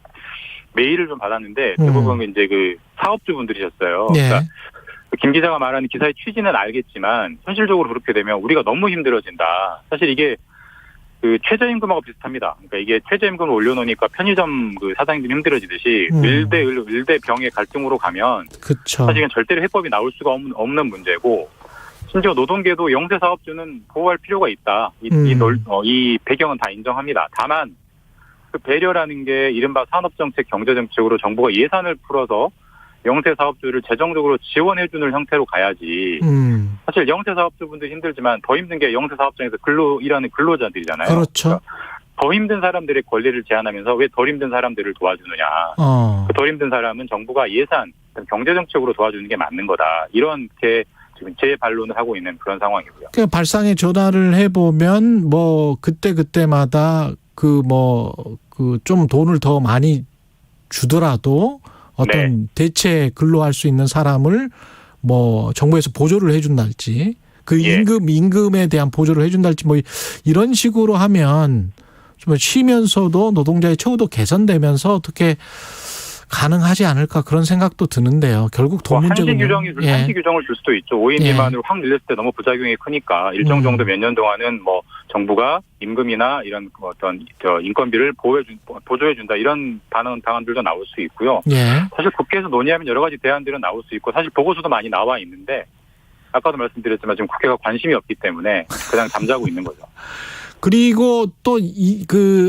메일을 좀 받았는데 대부분 이제 그 사업주분들이셨어요. 그러니까 김 기자가 말하는 기사의 취지는 알겠지만 현실적으로 그렇게 되면 우리가 너무 힘들어진다. 사실 이게 그 최저임금하고 비슷합니다. 그러니까 이게 최저임금을 올려놓으니까 편의점 그 사장님들이 힘들어지듯이 을 대 병의 갈등으로 가면 그쵸. 사실 이건 절대로 해법이 나올 수가 없는 문제고 심지어 노동계도 영세 사업주는 보호할 필요가 있다. 이 배경은 다 인정합니다. 다만 그 배려라는 게 이른바 산업정책, 경제정책으로 정부가 예산을 풀어서 영세 사업주를 재정적으로 지원해주는 형태로 가야지. 사실 영세 사업주분들 힘들지만 더 힘든 게 영세 사업장에서 일하는 근로자들이잖아요. 그렇죠. 그러니까 더 힘든 사람들의 권리를 제한하면서 왜 덜 힘든 사람들을 도와주느냐. 그 덜 힘든 사람은 정부가 예산, 경제정책으로 도와주는 게 맞는 거다. 이렇게 지금 재반론을 하고 있는 그런 상황이고요. 그러니까 발상에 전화를 해보면 뭐 그때마다 좀 돈을 더 많이 주더라도 어떤 대체 근로할 수 있는 사람을 뭐 정부에서 보조를 해준달지 그 임금에 대한 보조를 해준달지 뭐 이런 식으로 하면 좀 쉬면서도 노동자의 처우도 개선되면서 어떻게 가능하지 않을까 그런 생각도 드는데요. 결국 돈 문제군요. 한시 규정을 줄 수도 있죠. 5인 미만으로 확 늘렸을 때 너무 부작용이 크니까 일정 정도 몇 년 동안은 뭐 정부가 임금이나 이런 어떤 인건비를 보조해준다 이런 방안들도 나올 수 있고요. 사실 국회에서 논의하면 여러 가지 대안들은 나올 수 있고 사실 보고서도 많이 나와 있는데 아까도 말씀드렸지만 지금 국회가 관심이 없기 때문에 그냥 잠자고 있는 거죠. 그리고 또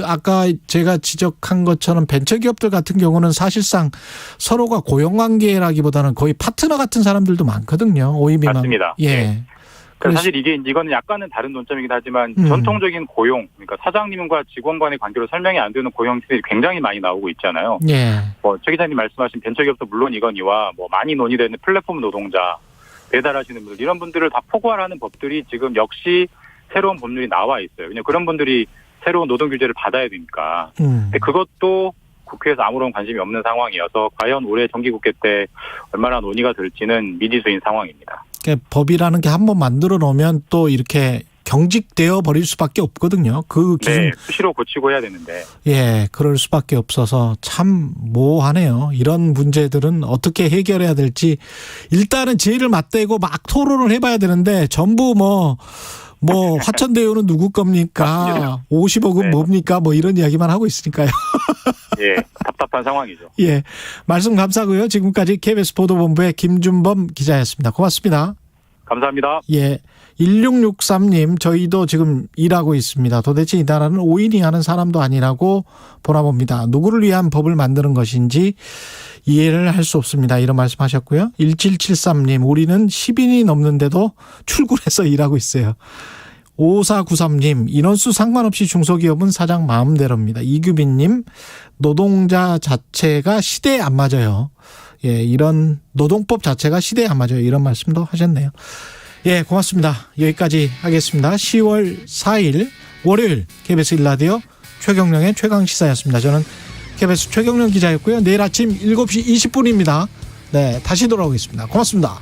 아까 제가 지적한 것처럼 벤처기업들 같은 경우는 사실상 서로가 고용관계라기보다는 거의 파트너 같은 사람들도 많거든요. 5인 미만. 맞습니다. 그래서 사실 이거는 약간은 다른 논점이긴 하지만 전통적인 고용, 그러니까 사장님과 직원 간의 관계로 설명이 안 되는 고용 형태들이 굉장히 많이 나오고 있잖아요. 최 기자님 말씀하신 벤처기업도 물론 이거니와 많이 논의되는 플랫폼 노동자, 배달하시는 분들 이런 분들을 다 포괄하는 법들이 지금 역시 새로운 법률이 나와 있어요. 그냥 그런 분들이 새로운 노동 규제를 받아야 되니까. 근데 그것도 국회에서 아무런 관심이 없는 상황이어서 과연 올해 정기국회 때 얼마나 논의가 될지는 미지수인 상황입니다. 그러니까 법이라는 게 한번 만들어 놓으면 또 이렇게 경직되어 버릴 수밖에 없거든요. 그 기준 수시로 고치고 해야 되는데. 그럴 수밖에 없어서 참 모호하네요. 이런 문제들은 어떻게 해결해야 될지 일단은 지혜를 맞대고 막 토론을 해봐야 되는데 전부 화천대유는 누구 겁니까? 50억은 뭡니까? 이런 이야기만 하고 있으니까요. 답답한 상황이죠. 말씀 감사하고요. 지금까지 KBS 보도본부의 김준범 기자였습니다. 고맙습니다. 감사합니다. 1663님, 저희도 지금 일하고 있습니다. 도대체 이 나라는 5인 이하는 사람도 아니라고 보나 봅니다. 누구를 위한 법을 만드는 것인지 이해를 할 수 없습니다. 이런 말씀하셨고요. 1773님, 우리는 10인이 넘는데도 출근해서 일하고 있어요. 5493님, 인원수 상관없이 중소기업은 사장 마음대로입니다. 이규빈님, 노동자 자체가 시대에 안 맞아요. 이런 노동법 자체가 시대에 안 맞아요. 이런 말씀도 하셨네요. 고맙습니다. 여기까지 하겠습니다. 10월 4일 월요일 KBS 1라디오 최경령의 최강시사였습니다. 저는 KBS 최경령 기자였고요. 내일 아침 7시 20분입니다. 다시 돌아오겠습니다. 고맙습니다.